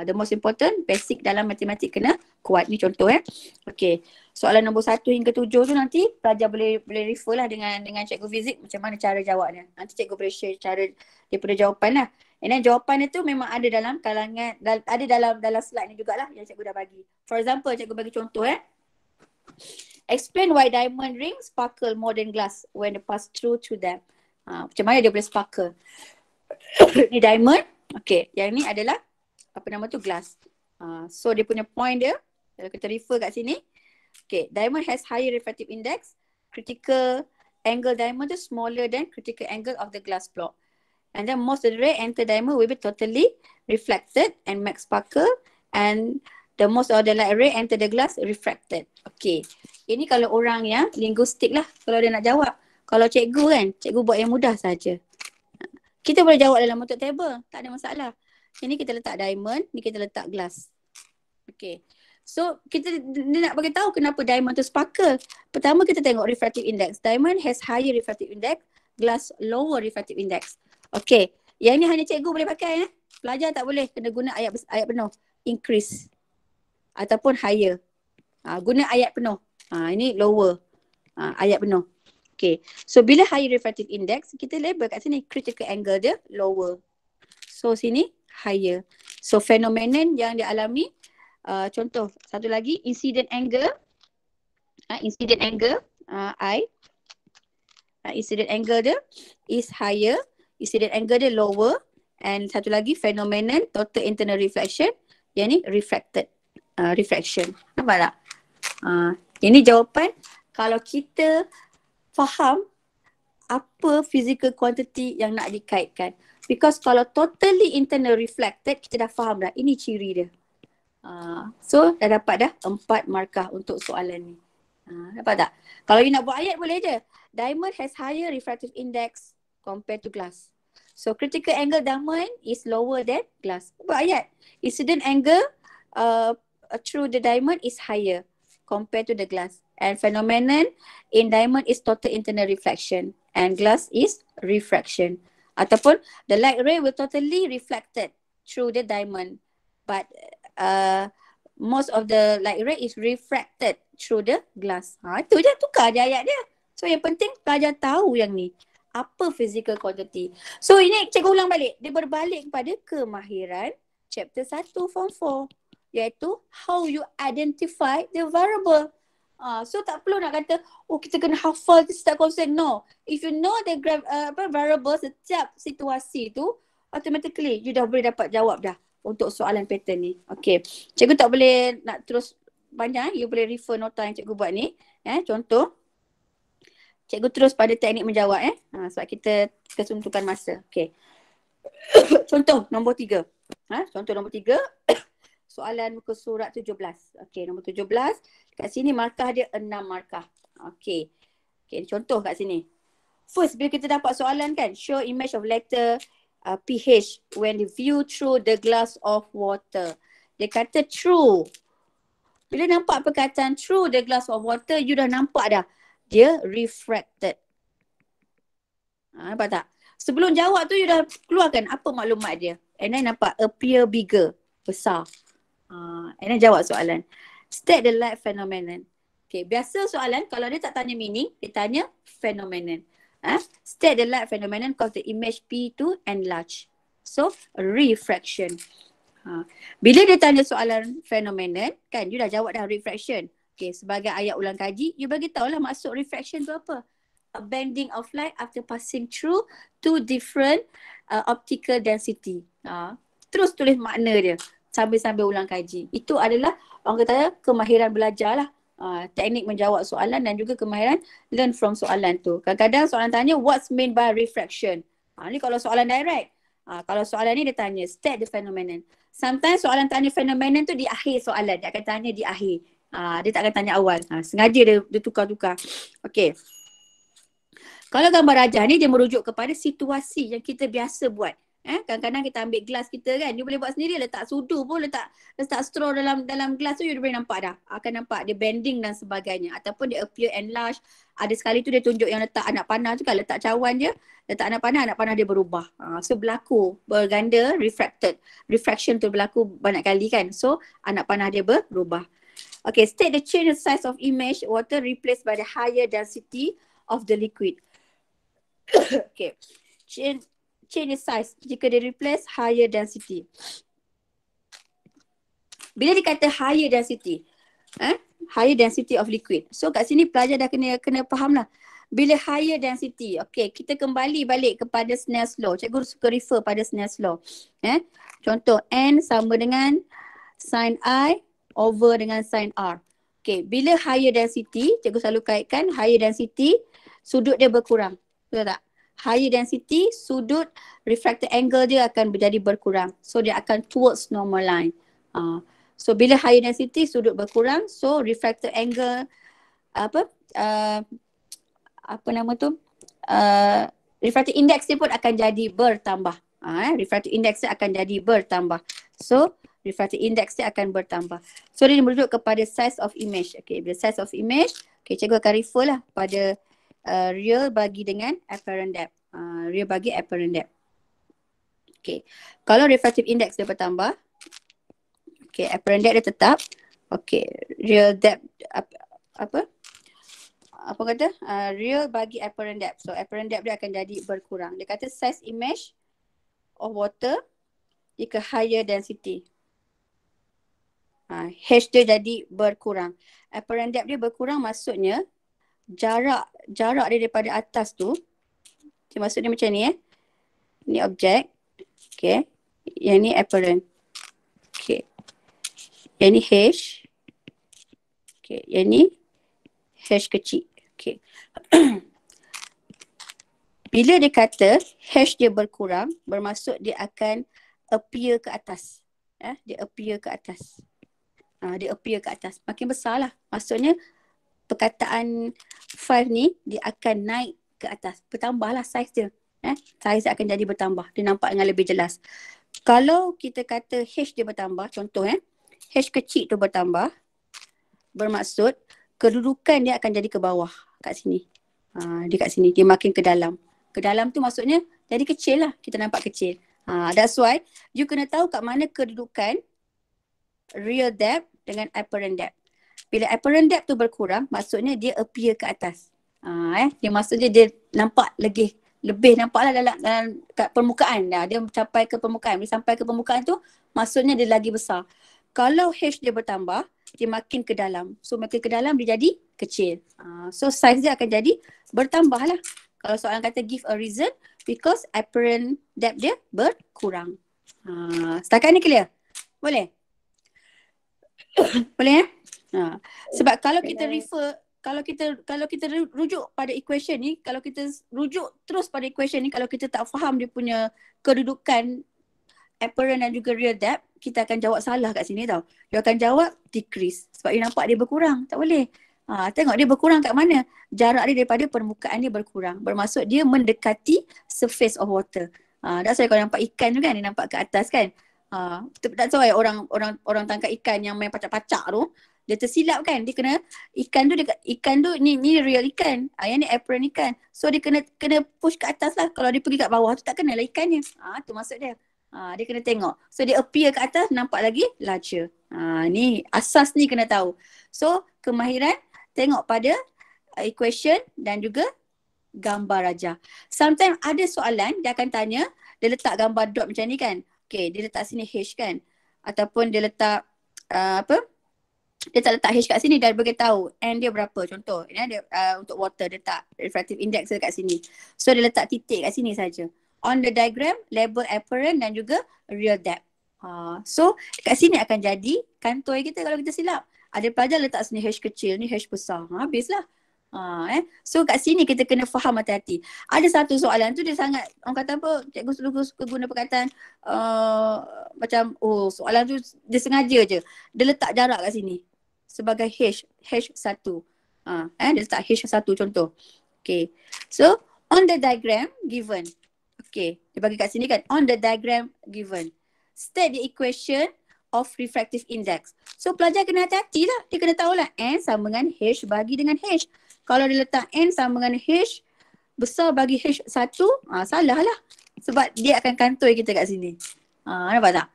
The most important, basic dalam matematik kena kuat. Ni contoh Okay. Soalan nombor 1 hingga 7 tu nanti pelajar boleh refer lah dengan cikgu fizik macam mana cara jawabnya. Nanti cikgu boleh share cara daripada jawapan lah. And then jawapan tu memang ada dalam kalangan, ada dalam slide ni jugalah yang cikgu dah bagi. For example, cikgu bagi contoh explain why diamond rings sparkle more than glass when they pass through to them. Macam mana dia boleh sparkle. Ni diamond. Okay, yang ni adalah apa nama tu, glass. So dia punya point dia, kalau kita refer kat sini. Okay, diamond has higher refractive index. Critical angle diamond is smaller than critical angle of the glass block. And then most of the ray enter diamond will be totally reflected and make sparkle. And the most of the light ray enter the glass refracted. Okay, ini kalau orang yang linguistik lah, kalau dia nak jawab. Kalau cikgu kan, cikgu buat yang mudah saja. Kita boleh jawab dalam bentuk table, tak ada masalah. Ini kita letak diamond, ni kita letak glass. Okay. So dia nak bagi tahu kenapa diamond tu sparkle. Pertama kita tengok refractive index. Diamond has higher refractive index, glass lower refractive index. Okay. Yang ni hanya cikgu boleh pakai Pelajar tak boleh, kena guna ayat penuh. Increase ataupun higher. Guna ayat penuh. Ini lower. Ayat penuh. Okay. So bila higher refractive index, kita label kat sini critical angle dia lower. So sini higher. So phenomenon yang dialami, contoh satu lagi, incident angle. Incident angle I. Incident angle dia is higher. Incident angle dia lower. And satu lagi phenomenon total internal reflection. Yang ni refracted. Refraction. Nampak tak? Ini jawapan kalau kita faham apa physical quantity yang nak dikaitkan. Because kalau totally internal reflected, kita dah faham dah. Ini ciri dia. So dah dapat dah 4 markah untuk soalan ni. Dapat tak? Kalau you nak buat ayat boleh je. Diamond has higher refractive index compared to glass. So critical angle diamond is lower than glass. Buat ayat. Incident angle through the diamond is higher compared to the glass. And phenomenon in diamond is total internal reflection and glass is refraction. Ataupun the light ray will totally reflected through the diamond, but most of the light ray is refracted through the glass. Itu je, tukar je ayat dia. So yang penting pelajar tahu yang ni. Apa physical quantity. So ini cikgu ulang balik. Dia berbalik kepada kemahiran chapter 1 form 4. Iaitu how you identify the variable. So tak perlu nak kata, oh kita kena hafal setiap konsep. No. If you know the variable setiap situasi tu, automatically you dah boleh dapat jawab dah untuk soalan pattern ni. Okay. Cikgu tak boleh nak terus banyak. You boleh refer nota yang cikgu buat ni. Contoh. Cikgu terus pada teknik menjawab. Sebab kita kesuntukan masa. Okay. Contoh nombor 3. Contoh nombor 3. Soalan muka surat 17. Okay, nombor 17. Kat sini markah dia 6 markah. Okay. Okay, contoh kat sini. First, bila kita dapat soalan kan, show image of letter pH when view through the glass of water. Dia kata true. Bila nampak perkataan through the glass of water, you dah nampak dah. Dia refracted. Nampak tak? Sebelum jawab tu, you dah keluarkan apa maklumat dia. And then nampak appear bigger. Besar. And then jawab soalan. State the light phenomenon. Okay, biasa soalan kalau dia tak tanya meaning, dia tanya phenomenon. State the light phenomenon cause the image P to enlarge. So, refraction. Bila dia tanya soalan phenomenon, kan you dah jawab dah refraction. Okay, sebagai ayat ulang kaji, you bagi tahulah maksud refraction tu apa. A bending of light after passing through two different optical density. Terus tulis makna dia sambil-sambil ulang kaji. Itu adalah orang kata kemahiran belajar lah. Teknik menjawab soalan dan juga kemahiran learn from soalan tu. Kadang-kadang soalan tanya what's meant by refraction. Ni kalau soalan direct. Kalau soalan ni dia tanya state the phenomenon. Sometimes soalan tanya phenomenon tu di akhir soalan. Dia akan tanya di akhir. Dia tak akan tanya awal. Sengaja dia tukar-tukar. Okay. Kalau gambar rajah ni dia merujuk kepada situasi yang kita biasa buat. Kadang-kadang kita ambil gelas kita kan, you boleh buat sendiri, letak sudu pun, letak straw dalam gelas tu, you boleh nampak dah. Akan nampak dia bending dan sebagainya. Ataupun dia appear enlarge. Ada sekali tu dia tunjuk yang letak anak panah tu kan, letak cawan je, letak anak panah dia berubah. So berlaku berganda refraction tu berlaku banyak kali kan. So anak panah dia berubah. Okay, state the change the size of image water replaced by the higher density of the liquid. Okay, change the size jika dia replace higher density. Bila dikata higher density, higher density of liquid. So kat sini pelajar dah kena faham lah. Bila higher density, okay, kita kembali balik kepada Snell's law. Cikgu suka refer pada Snell's law. Contoh, N sama dengan sin I over dengan sin R. Okay, bila higher density, cikgu selalu kaitkan higher density, sudut dia berkurang. Betul tak? Higher density, sudut refracted angle dia akan menjadi berkurang. So dia akan towards normal line. So bila higher density, sudut berkurang. So refracted angle, refracted index dia pun akan jadi bertambah. Refracted index dia akan jadi bertambah. So refracted index dia akan bertambah. So dia merujuk kepada size of image. Okay, bila size of image, okay, cikgu akan refer lah pada real bagi dengan apparent depth. Real bagi apparent depth. Okay. Kalau refractive index dia bertambah, okay, apparent depth dia tetap. Okay, real depth real bagi apparent depth. So apparent depth dia akan jadi berkurang. Dia kata size image of water jika higher density. H dia jadi berkurang. Apparent depth dia berkurang maksudnya jarak dia daripada atas tu, maksudnya macam ni ni objek, okay, yang ni apparent, okay, yang ni H, okay, yang ni H kecil, okay. Bila dia kata H dia berkurang, bermaksud dia akan appear ke atas, dia appear ke atas, dia appear ke atas. Makin besar lah. Maksudnya perkataan 5 ni dia akan naik ke atas. Bertambahlah saiz dia. Saiz dia akan jadi bertambah. Dia nampak dengan lebih jelas. Kalau kita kata H dia bertambah, contoh H kecil tu bertambah, bermaksud kedudukan dia akan jadi ke bawah kat sini. Dia kat sini, dia makin ke dalam. Ke dalam tu maksudnya jadi kecil lah, kita nampak kecil. That's why you kena tahu kat mana kedudukan real depth dengan apparent depth. Bila apparent depth tu berkurang, maksudnya dia appear ke atas. Dia maksudnya dia nampak lebih nampaklah dalam kat permukaan dah. Dia mencapai ke permukaan. Bila sampai ke permukaan tu, maksudnya dia lagi besar. Kalau H dia bertambah, dia makin ke dalam. So makin ke dalam dia jadi kecil. So size dia akan jadi bertambah lah. Kalau soalan kata give a reason, because apparent depth dia berkurang. Setakat ni clear? Boleh? Boleh sebab kalau kita refer, kalau kita rujuk pada equation ni, kalau kita rujuk terus pada equation ni, kalau kita tak faham dia punya kedudukan apparent dan juga real depth, kita akan jawab salah kat sini tau. Dia akan jawab decrease sebab dia nampak dia berkurang. Tak boleh. Tengok dia berkurang kat mana? Jarak dia daripada permukaan dia berkurang. Bermaksud dia mendekati surface of water. That's why kalau nampak ikan tu kan, dia nampak ke atas kan. That's why orang tangkap ikan yang main pacak-pacak tu, dia tersilap kan. Dia kena ikan tu ni real ikan. Yang ni apparent ikan. So dia kena push ke atas lah. Kalau dia pergi kat bawah tu tak kenalah ikannya. Tu maksud dia. Dia kena tengok. So dia appear ke atas nampak lagi larger. Ni asas ni kena tahu. So kemahiran tengok pada equation dan juga gambar raja. Sometimes ada soalan dia akan tanya, dia letak gambar dot macam ni kan. Okay, dia letak sini H kan. Ataupun dia letak dia tak letak H kat sini, dah beritahu N dia berapa. Contoh dia, untuk water dia letak refractive index dia kat sini. So dia letak titik kat sini saja. On the diagram, label apparent dan juga real depth. So kat sini akan jadi kantoi kita kalau kita silap. Ada pelajar letak sini H kecil, ni H besar. Habislah. So kat sini kita kena faham hati-hati. Ada satu soalan tu dia sangat, orang kata apa, cikgu selalu suka guna perkataan macam soalan tu dia sengaja je. Dia letak jarak kat sini sebagai H1. Dia letak H1 contoh. Okay. So on the diagram given. Okay. Dia bagi kat sini kan. On the diagram given. State the equation of refractive index. So pelajar kena hati-hati lah. Dia kena tahulah N sama dengan H bagi dengan H. Kalau dia letak N sama dengan H besar bagi H1, salah lah. Sebab dia akan kantoi kita kat sini. Nampak tak?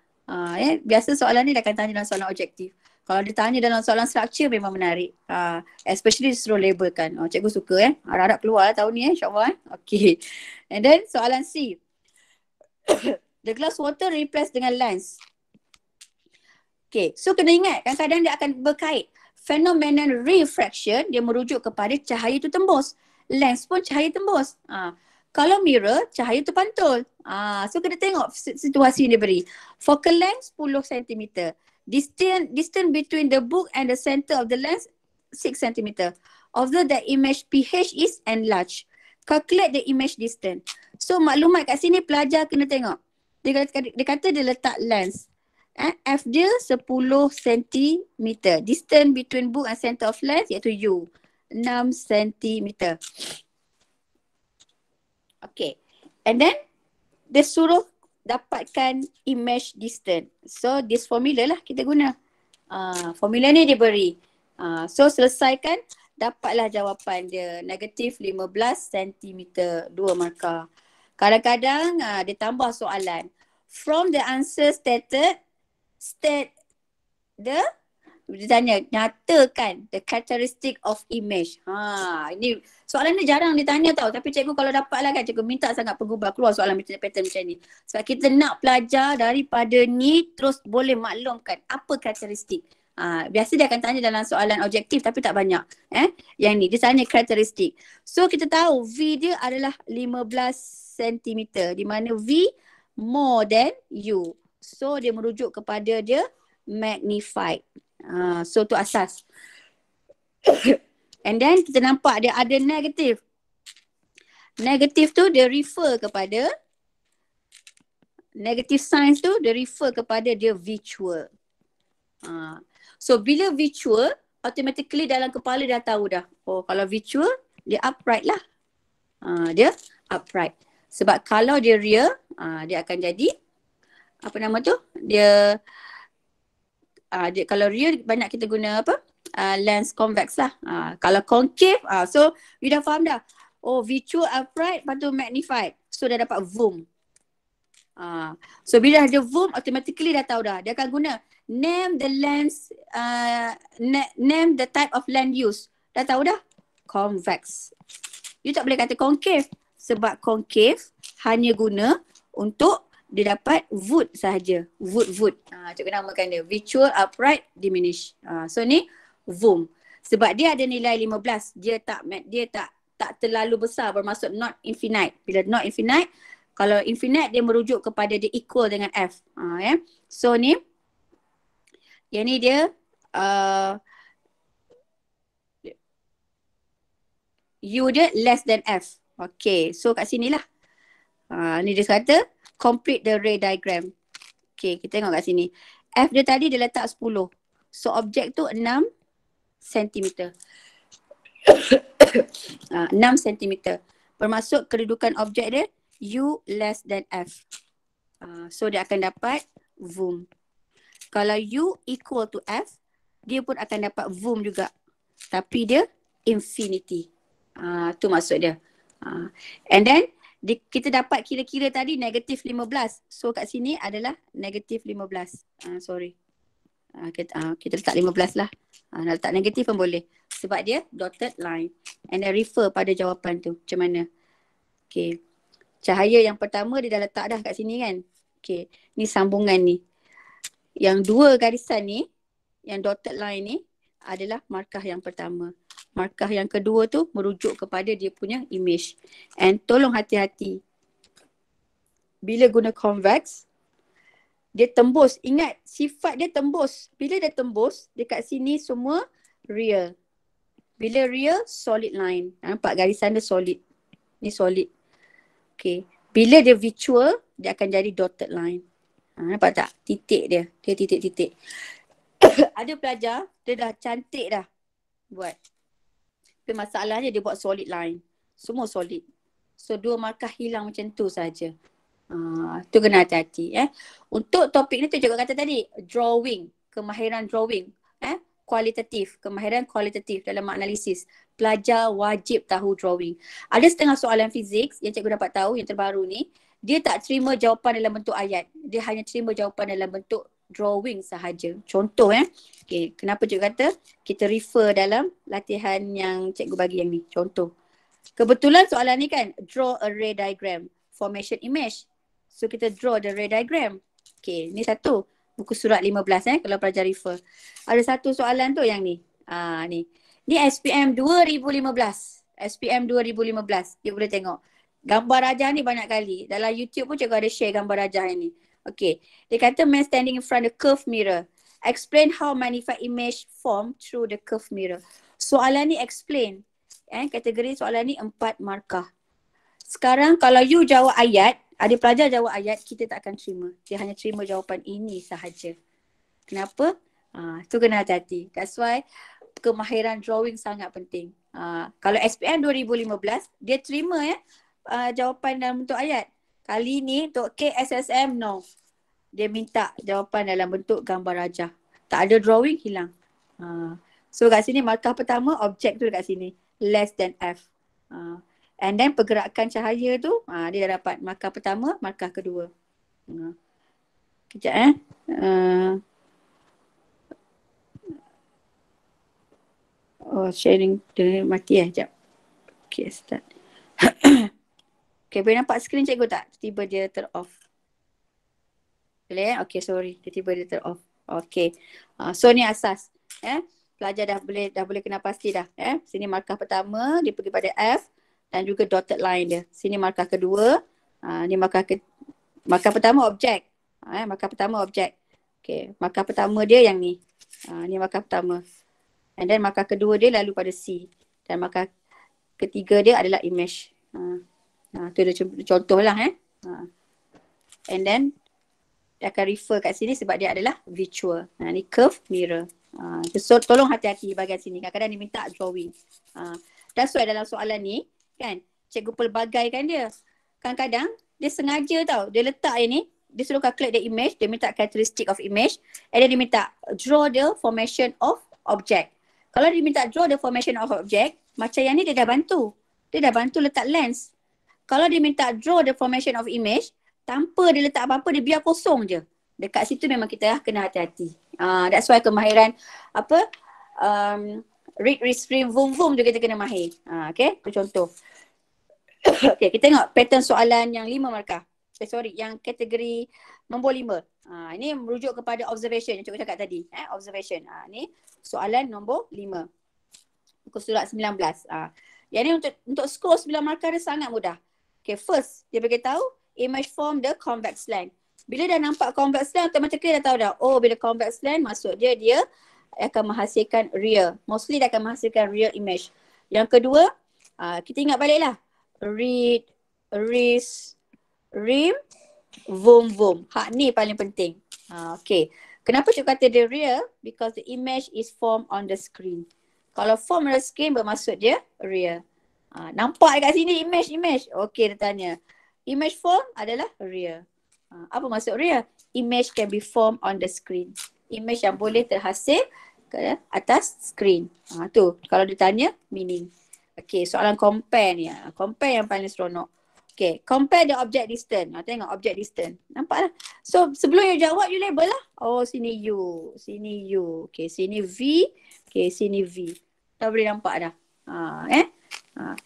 Biasa soalan ni dia akan tanya dalam soalan objektif. Kalau dia tanya dalam soalan structure memang menarik. Especially suruh labelkan. Cikgu suka harap-harap keluar lah tahun ni insyaAllah. Okay. And then soalan C. The glass water replace dengan lens. Okay. So kena ingat kadang-kadang dia akan berkait. Phenomenon refraction dia merujuk kepada cahaya tu tembus. Lens pun cahaya tembus. Kalau mirror, cahaya tu pantul. So kena tengok situasi yang dia beri. Focal length 10 cm. Distance between the book and the center of the lens 6 cm. Observe that image pH is enlarged. Calculate the image distance. So maklumat kat sini pelajar kena tengok. Dia kata dia letak lens. F dia 10 cm. Distance between book and center of lens iaitu U 6 cm. Okay. And then dia suruh dapatkan image distance. So this formula lah kita guna. Formula ni dia beri. So selesaikan, dapatlah jawapan dia. Negatif 15 cm 2 markah. Kadang-kadang dia tambah soalan. From the answer stated, state dia tanya, nyatakan the characteristic of image. Ini soalan ni jarang ditanya tau. Tapi cikgu kalau dapat lah kan, cikgu minta sangat penggubah keluar soalan macam pattern macam ni. Sebab kita nak pelajar daripada ni terus boleh maklumkan apa karakteristik. Biasa dia akan tanya dalam soalan objektif tapi tak banyak. Yang ni dia tanya karakteristik. So kita tahu V dia adalah 15 cm. Di mana V more than U. So dia merujuk kepada dia magnified. So tu asas. And then kita nampak dia ada negatif. Negatif tu dia refer kepada, negative signs tu dia refer kepada dia virtual. So bila virtual, automatically dalam kepala dah tahu dah. Oh, kalau virtual, dia upright lah. Dia upright. Sebab kalau dia real, dia akan jadi, apa nama tu? Dia kalau real banyak kita guna apa? Lens convex lah. Kalau concave, so you dah faham dah. Oh, virtual upright, lepas tu magnified. So dah dapat zoom. So bila ada zoom, automatically dah tahu dah. Dia akan guna name the lens, name the type of lens used. Dah tahu dah? Convex. You tak boleh kata concave. Sebab concave hanya guna untuk dia dapat wood sahaja. Wood. Cikgu namakan dia. Virtual upright diminish. So ni zoom. Sebab dia ada nilai 15. Dia tak terlalu besar, bermaksud not infinite. Bila not infinite, kalau infinite dia merujuk kepada dia equal dengan F. So ni, yang ni dia U dia less than F. Okay, so kat sini lah. Ni dia kata complete the ray diagram. Okay, kita tengok kat sini. F dia tadi dia letak 10. So objek tu 6 cm. 6 cm. Bermaksud kedudukan objek dia U less than F. So dia akan dapat zoom. Kalau U equal to F, dia pun akan dapat zoom juga. Tapi dia infinity. Tu maksud dia. And then kita dapat kira-kira tadi negatif 15. So kat sini adalah negatif 15. Sorry. Kita letak 15 lah. Nak letak negatif pun boleh. Sebab dia dotted line. And then refer pada jawapan tu. Macam mana? Okay. Cahaya yang pertama dia dah letak dah kat sini kan. Okay. Ni sambungan ni. Yang dua garisan ni, yang dotted line ni adalah markah yang pertama. Markah yang kedua tu merujuk kepada dia punya image. And tolong hati-hati. Bila guna convex, dia tembus. Ingat, sifat dia tembus. Bila dia tembus, dekat sini semua real. Bila real, solid line. Nampak garisan dia solid. Ni solid. Okay. Bila dia virtual, dia akan jadi dotted line. Nampak tak? Titik dia. Dia titik-titik. Ada pelajar, dia dah cantik dah buat. Tapi masalahnya dia buat solid line. Semua solid. So dua markah hilang macam tu saja. Tu kena hati-hati. Untuk topik ni tu cikgu kata tadi, drawing, kemahiran drawing. Kualitatif, kemahiran kualitatif dalam analisis. Pelajar wajib tahu drawing. Ada setengah soalan fizik yang cikgu dapat tahu yang terbaru ni, dia tak terima jawapan dalam bentuk ayat. Dia hanya terima jawapan dalam bentuk drawing sahaja. Contoh okay, kenapa cikgu kata kita refer dalam latihan yang cikgu bagi yang ni. Contoh. Kebetulan soalan ni kan, draw a ray diagram, formation image. So kita draw the ray diagram. Okay, ni satu. Buku surat 15 kalau pelajar refer. Ada satu soalan tu yang ni. Ni. Ni SPM 2015. SPM 2015. Dia boleh tengok. Gambar rajah ni banyak kali. Dalam YouTube pun cikgu ada share gambar rajah yang ni. Okay. Dia kata man standing in front of the curved mirror. Explain how magnified image form through the curved mirror. Soalan ni explain. Kategori soalan ni 4 markah. Sekarang kalau you jawab ayat, ada pelajar jawab ayat, kita tak akan terima. Dia hanya terima jawapan ini sahaja. Kenapa? Tu kena hati-hati. That's why kemahiran drawing sangat penting. Kalau SPM 2015, dia terima jawapan dalam bentuk ayat. Kali ni untuk KSSM, no. Dia minta jawapan dalam bentuk gambar rajah. Tak ada drawing, hilang. So kat sini markah pertama, objek tu dekat sini. Less than F. And then pergerakan cahaya tu, dia dah dapat markah pertama, markah kedua. Kejap sharing dia mati sekejap. Okay, start. Okay, boleh nampak skrin cikgu tak? Tiba dia ter-off. Boleh Okay, sorry. Tiba dia ter-off. Okay. So ni asas. Pelajar dah boleh kena pasti dah. Sini markah pertama, dia pergi pada F. Dan juga dotted line dia. Sini markah kedua. Ni markah pertama objek. Markah pertama objek. Okay. Markah pertama dia yang ni. Ni markah pertama. And then markah kedua dia lalu pada C. Dan markah ketiga dia adalah image. Tu dia contoh lah. And then dia akan refer kat sini sebab dia adalah virtual. Ni curve mirror. So tolong hati-hati bahagian sini. Kadang-kadang dia minta drawing. That's why dalam soalan ni kan, cikgu pelbagaikan dia. Kadang-kadang dia sengaja tau, dia letak ini, dia suruh calculate the image, dia minta characteristic of image, and then dia minta draw the formation of object. Kalau dia minta draw the formation of object, macam yang ni dia dah bantu. Dia dah bantu letak lens. Kalau dia minta draw the formation of image, tanpa dia letak apa-apa, dia biar kosong je. Dekat situ memang kita kena hati-hati. That's why kemahiran read, restream, zoom juga kita kena mahir. Okay, itu contoh. Okay, kita tengok pattern soalan yang 5 markah. Yang kategori nombor 5. Ini merujuk kepada observation yang cikgu cakap tadi. Observation. Ni soalan nombor 5. Muka surat 19. Yang ni untuk skor 9 markah dia sangat mudah. Okay, first dia beritahu image form the convex lens. Bila dah nampak convex lens, automatically dah tahu dah. Oh, bila convex lens maksud dia akan menghasilkan real. Mostly dia akan menghasilkan real image. Yang kedua, kita ingat baliklah. Read, rim, zoom. Hak ni paling penting. Okay. Kenapa cikgu kata dia real? Because the image is formed on the screen. Kalau form on the screen bermaksud dia real. Nampak dekat sini image. Okay, dia tanya. Image form adalah real. Apa maksud real? Image can be formed on the screen. Image yang boleh terhasil ke atas screen. Tu kalau ditanya meaning. Okay, soalan compare ni. Compare yang paling seronok. Okay, compare the object distance. Tengok object distance. Nampak lah. So sebelum you jawab, you label lah. Oh, sini U. Sini U. Okay, sini V. Okay, sini V. Dah boleh nampak dah.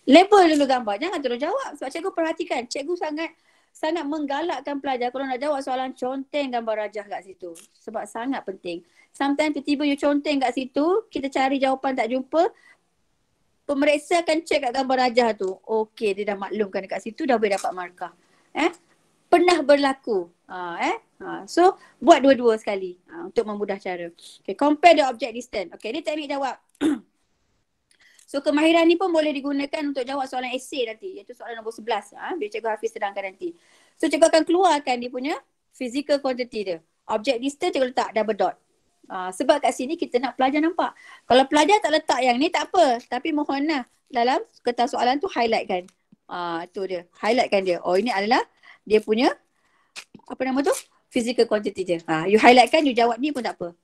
Label dulu gambar. Jangan terus jawab. Sebab cikgu perhatikan. Cikgu sangat menggalakkan pelajar kalau nak jawab soalan, conteng gambar rajah kat situ. Sebab sangat penting. Sometimes tiba-tiba you conteng kat situ, kita cari jawapan tak jumpa, pemeriksa akan cek kat gambar rajah tu. Okey, dia dah maklumkan dekat situ, dah boleh dapat markah. Pernah berlaku. So, buat dua-dua sekali untuk memudah cara. Okay, compare the object distance. Okay, ni teknik jawab. So, kemahiran ni pun boleh digunakan untuk jawab soalan esei nanti. Iaitu soalan nombor 11. Bila cikgu Hafiz sedangkan nanti. So, cikgu akan keluarkan dia punya physical quantity dia. Object distance cikgu letak double dot. Sebab kat sini kita nak pelajar nampak. Kalau pelajar tak letak yang ni tak apa. Tapi mohonlah dalam kertas soalan tu highlightkan. Tu dia. Highlightkan dia. Oh, ini adalah dia punya apa nama tu? Physical quantity dia. You highlightkan, you jawab ni pun tak apa.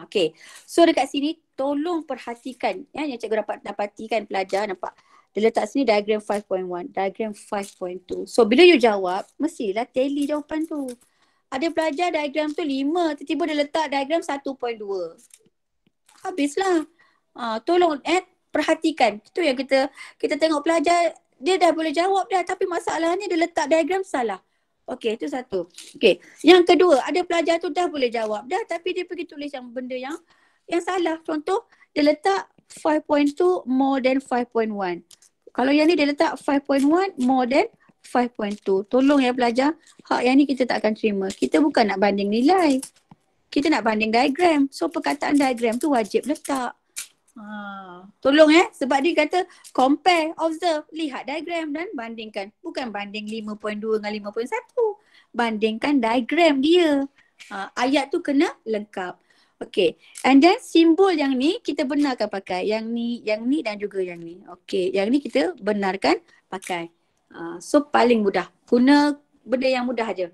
Okay. So dekat sini tolong perhatikan yang cikgu dapatikan pelajar nampak. Dia letak sini diagram 5.1, diagram 5.2. So bila you jawab, mestilah tally jawapan tu. Ada pelajar diagram tu 5, tiba-tiba dia letak diagram 1.2. Habislah. Tolong perhatikan. Itu yang kita tengok pelajar, dia dah boleh jawab dah, tapi masalahnya dia letak diagram salah. Okey, itu satu. Okey. Yang kedua, ada pelajar tu dah boleh jawab dah, tapi dia pergi tulis yang benda yang salah. Contoh, dia letak 5.2 more than 5.1. Kalau yang ni dia letak 5.1 more than 5.2. Tolong ya pelajar, hak yang ni kita tak akan terima. Kita bukan nak banding nilai. Kita nak banding diagram. So perkataan diagram tu wajib letak. Tolong sebab dia kata compare, observe, lihat diagram dan bandingkan. Bukan banding 5.2 dengan 5.1. Bandingkan diagram dia. Ayat tu kena lengkap. Okay. And then simbol yang ni kita benarkan pakai. Yang ni dan juga yang ni. Okay. Yang ni kita benarkan pakai. So paling mudah. Guna benda yang mudah aja.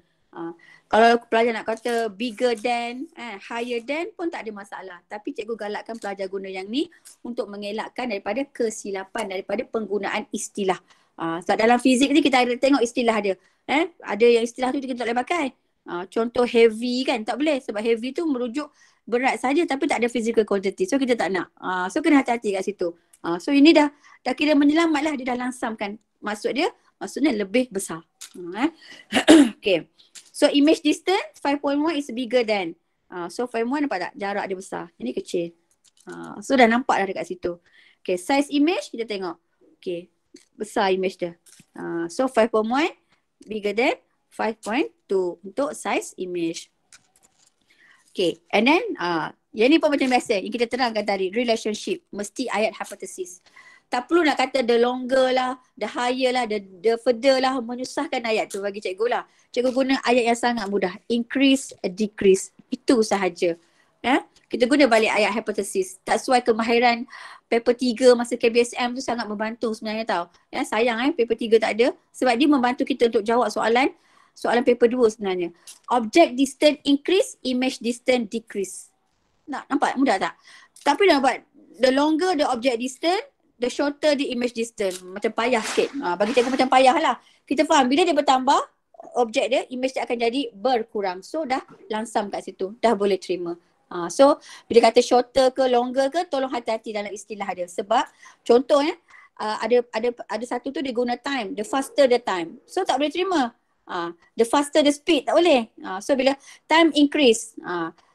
Kalau pelajar nak kata bigger than, higher than pun tak ada masalah. Tapi cikgu galakkan pelajar guna yang ni untuk mengelakkan daripada kesilapan, daripada penggunaan istilah. Sebab dalam fizik ni kita ada tengok istilah dia. Ada yang istilah tu kita tak boleh pakai. Contoh heavy kan, tak boleh. Sebab heavy tu merujuk berat saja tapi tak ada physical quantity. So kita tak nak. So kena hati-hati kat situ. So ini dah kira menyelamat lah. Dia dah langsamkan. Maksudnya lebih besar. Okay. So image distance 5.1 is bigger than. So 5.1 nampak tak? Jarak dia besar. Ini kecil. So dah nampak dah dekat situ. Okay, size image kita tengok. Okay, besar image dia. So 5.1 bigger than 5.2 untuk size image. Okay, and then yang ni pun macam biasa. Yang kita terangkan tadi, relationship. Mesti ayat hypothesis. Tak perlu nak kata the longer lah, the higher lah, the further lah, menyusahkan ayat tu bagi cikgu lah. Cikgu guna ayat yang sangat mudah. Increase, decrease. Itu sahaja. Kita guna balik ayat hypothesis. That's why kemahiran paper 3 masa KBSM tu sangat membantu sebenarnya tau. Sayang paper 3 tak ada sebab dia membantu kita untuk jawab soalan paper 2 sebenarnya. Object distance increase, image distance decrease. Nampak mudah tak? Tapi nampak the longer the object distance, the shorter the image distance. Macam payah sikit. Bagi cikgu macam payah lah. Kita faham bila dia bertambah, objek dia, image dia akan jadi berkurang. So dah langsam kat situ. Dah boleh terima. So bila kata shorter ke longer ke, tolong hati-hati dalam istilah dia. Sebab contohnya ada satu tu dia guna time. The faster the time. So tak boleh terima. The faster the speed, tak boleh. So bila time increase,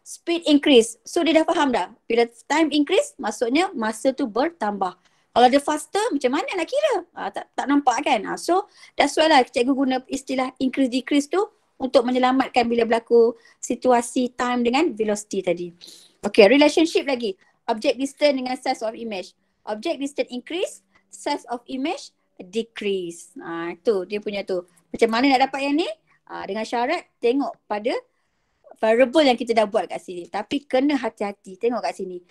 speed increase. So dia dah faham dah. Bila time increase, maksudnya masa tu bertambah. Kalau dia faster, macam mana nak kira? Tak nampak kan? So that's why lah cikgu guna istilah increase decrease tu untuk menyelamatkan bila berlaku situasi time dengan velocity tadi. Okay, relationship lagi. Object distance dengan size of image. Object distance increase, size of image decrease. Itu dia punya tu. Macam mana nak dapat yang ni? Dengan syarat tengok pada variable yang kita dah buat kat sini. Tapi kena hati-hati. Tengok kat sini.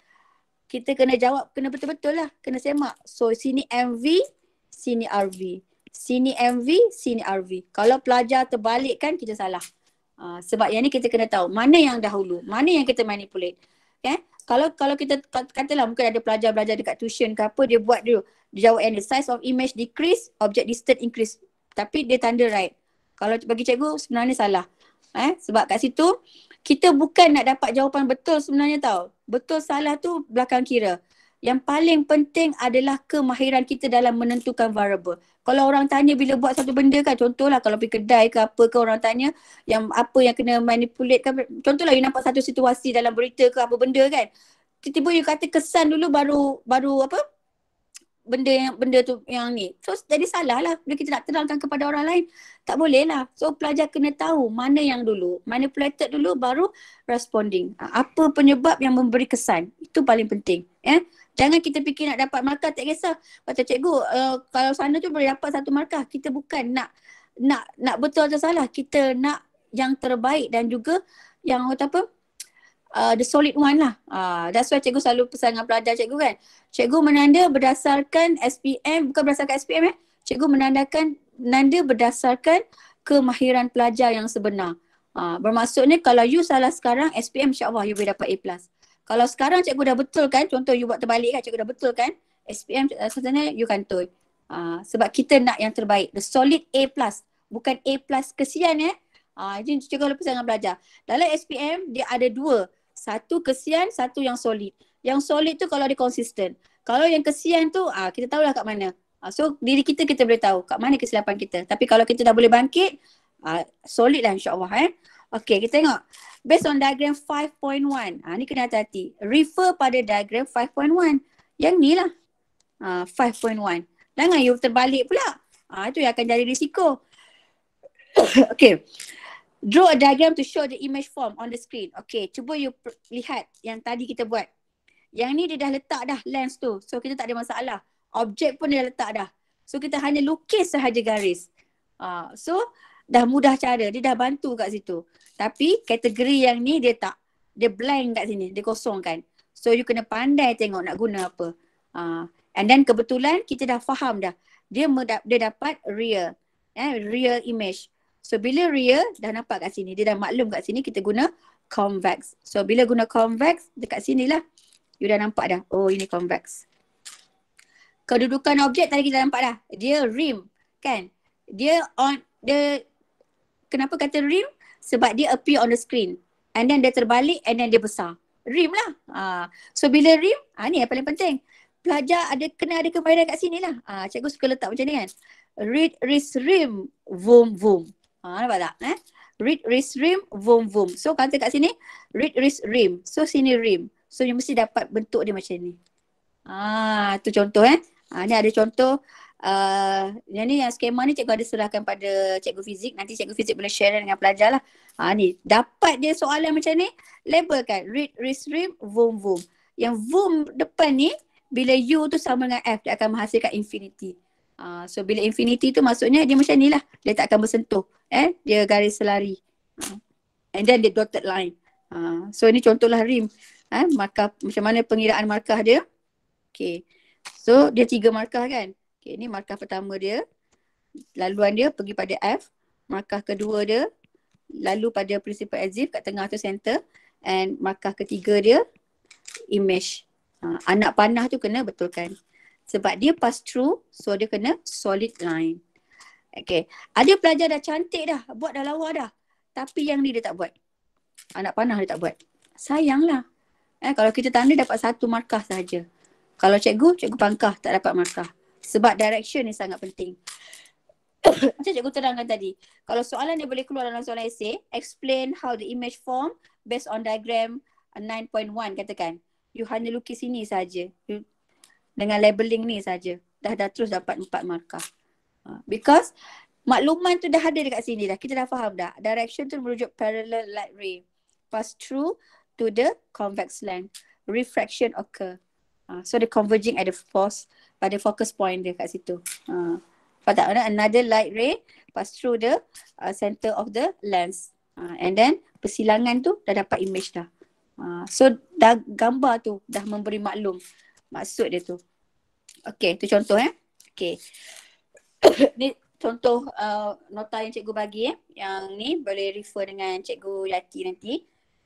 Kita kena jawab, kena betul-betul lah. Kena semak. So sini MV, sini RV. Sini MV, sini RV. Kalau pelajar terbalik kan kita salah. Sebab yang ni kita kena tahu mana yang dahulu, mana yang kita manipulate. Kalau kita katalah mungkin ada pelajar belajar dekat tuition ke apa, dia buat dulu. Dia jawab yang ni, size of image decrease, object distance increase. Tapi dia tanda right. Kalau bagi cikgu sebenarnya salah. Sebab kat situ kita bukan nak dapat jawapan betul sebenarnya tau. Betul salah tu belakang kira. Yang paling penting adalah kemahiran kita dalam menentukan variable. Kalau orang tanya bila buat satu benda kan, contohlah kalau pergi kedai ke apa ke, orang tanya yang apa yang kena manipulate kan. Contohlah you nampak satu situasi dalam berita ke apa benda kan. Tiba-tiba you kata kesan dulu baru apa? Benda tu yang ni. So jadi salah lah bila kita nak terangkan kepada orang lain. Tak boleh lah. So pelajar kena tahu mana yang dulu. Manipulated dulu baru responding. Apa penyebab yang memberi kesan. Itu paling penting. Jangan kita fikir nak dapat markah, tak kisah. Kata cikgu, kalau sana tu boleh dapat satu markah. Kita bukan nak betul atau salah. Kita nak yang terbaik dan juga yang apa, the solid one lah. That's why cikgu selalu pesan dengan pelajar cikgu kan. Cikgu menanda berdasarkan SPM, bukan berdasarkan SPM Cikgu menanda berdasarkan kemahiran pelajar yang sebenar. Bermaksudnya kalau you salah sekarang, SPM insyaAllah you boleh dapat A+. Kalau sekarang cikgu dah betul kan, contoh you buat terbalik kan, cikgu dah betul kan, SPM sebenarnya you kantoi. Sebab kita nak yang terbaik. The solid A+, bukan A+, kesian Jadi cikgu selalu pesan dengan pelajar. Dalam SPM dia ada dua. Satu kesian, satu yang solid. Yang solid tu kalau dia konsisten. Kalau yang kesian tu, kita tahulah kat mana. So diri kita boleh tahu kat mana kesilapan kita. Tapi kalau kita dah boleh bangkit, solid lah insyaAllah. Okay, kita tengok. Based on diagram 5.1. Ni kena hati-hati. Refer pada diagram 5.1. Yang ni lah. 5.1. Jangan you terbalik pula. Itu yang akan jadi risiko. Okay. Draw a diagram to show the image form on the screen. Okay, cuba you lihat yang tadi kita buat. Yang ni dia dah letak dah lens tu. So kita tak ada masalah. Objek pun dia dah letak dah. So kita hanya lukis sahaja garis. So dah mudah cara. Dia dah bantu kat situ. Tapi kategori yang ni dia tak. Dia blank kat sini. Dia kosong kan. So you kena pandai tengok nak guna apa. And then kebetulan kita dah faham dah. Dia dapat real. Real image. So bila real dah nampak kat sini. Dia dah maklum kat sini kita guna convex. So bila guna convex dekat sini lah. You dah nampak dah. Oh ini convex. Kedudukan objek tadi kita nampak dah. Dia rim kan. Dia kenapa kata rim? Sebab dia appear on the screen. And then dia terbalik and then dia besar. Rim lah. So bila rim, ni yang paling penting. Pelajar kena ada kemahiran kat sini lah. Cikgu suka letak macam ni kan. Read, wrist, rim, voom, voom. Nampak tak? Read, wrist, rim, voom, voom. So kata kat sini, read, wrist, rim. So sini rim. So you mesti dapat bentuk dia macam ni. Tu contoh ni ada contoh. Yang ni yang skema ni cikgu ada serahkan pada cikgu fizik. Nanti cikgu fizik boleh share dengan pelajar lah. Ni dapat dia soalan macam ni, labelkan read, wrist, rim, voom, voom. Yang voom depan ni bila U tu sama dengan F, dia akan menghasilkan infinity. So bila infinity tu maksudnya dia macam ni lah. Dia tak akan bersentuh. Dia garis selari. And then dia dotted line. So ini contohlah rim. Markah, macam mana pengiraan markah dia. Okay. So dia 3 markah kan. Okay, ni markah pertama dia. Laluan dia pergi pada F. Markah kedua dia lalu pada principal adhesive kat tengah tu center. And markah ketiga dia image. Anak panah tu kena betulkan. Sebab dia pass through, so dia kena solid line. Okay. Ada pelajar dah cantik dah, buat dah lawa dah. Tapi yang ni dia tak buat. Anak panah dia tak buat. Sayanglah. Kalau kita tanda dapat 1 markah saja. Kalau cikgu pangkah tak dapat markah. Sebab direction ni sangat penting. Macam cikgu terangkan tadi. Kalau soalan dia boleh keluar dalam soalan essay, explain how the image form based on diagram 9.1 katakan. You hanya lukis sini saja. Dengan labeling ni saja. Dah terus dapat 4 markah. Because makluman tu dah ada dekat sini dah. Kita dah faham dah. Direction tu merujuk parallel light ray. Pass through to the convex lens. Refraction occur. So the converging at the pada focus point dia kat situ. Faham tak? Another light ray pass through the center of the lens. And then persilangan tu dah dapat image dah. So dah gambar tu dah memberi maklum maksud dia tu. Okay, tu contoh Okay. Ni contoh nota yang cikgu bagi Yang ni boleh refer dengan cikgu Yati nanti.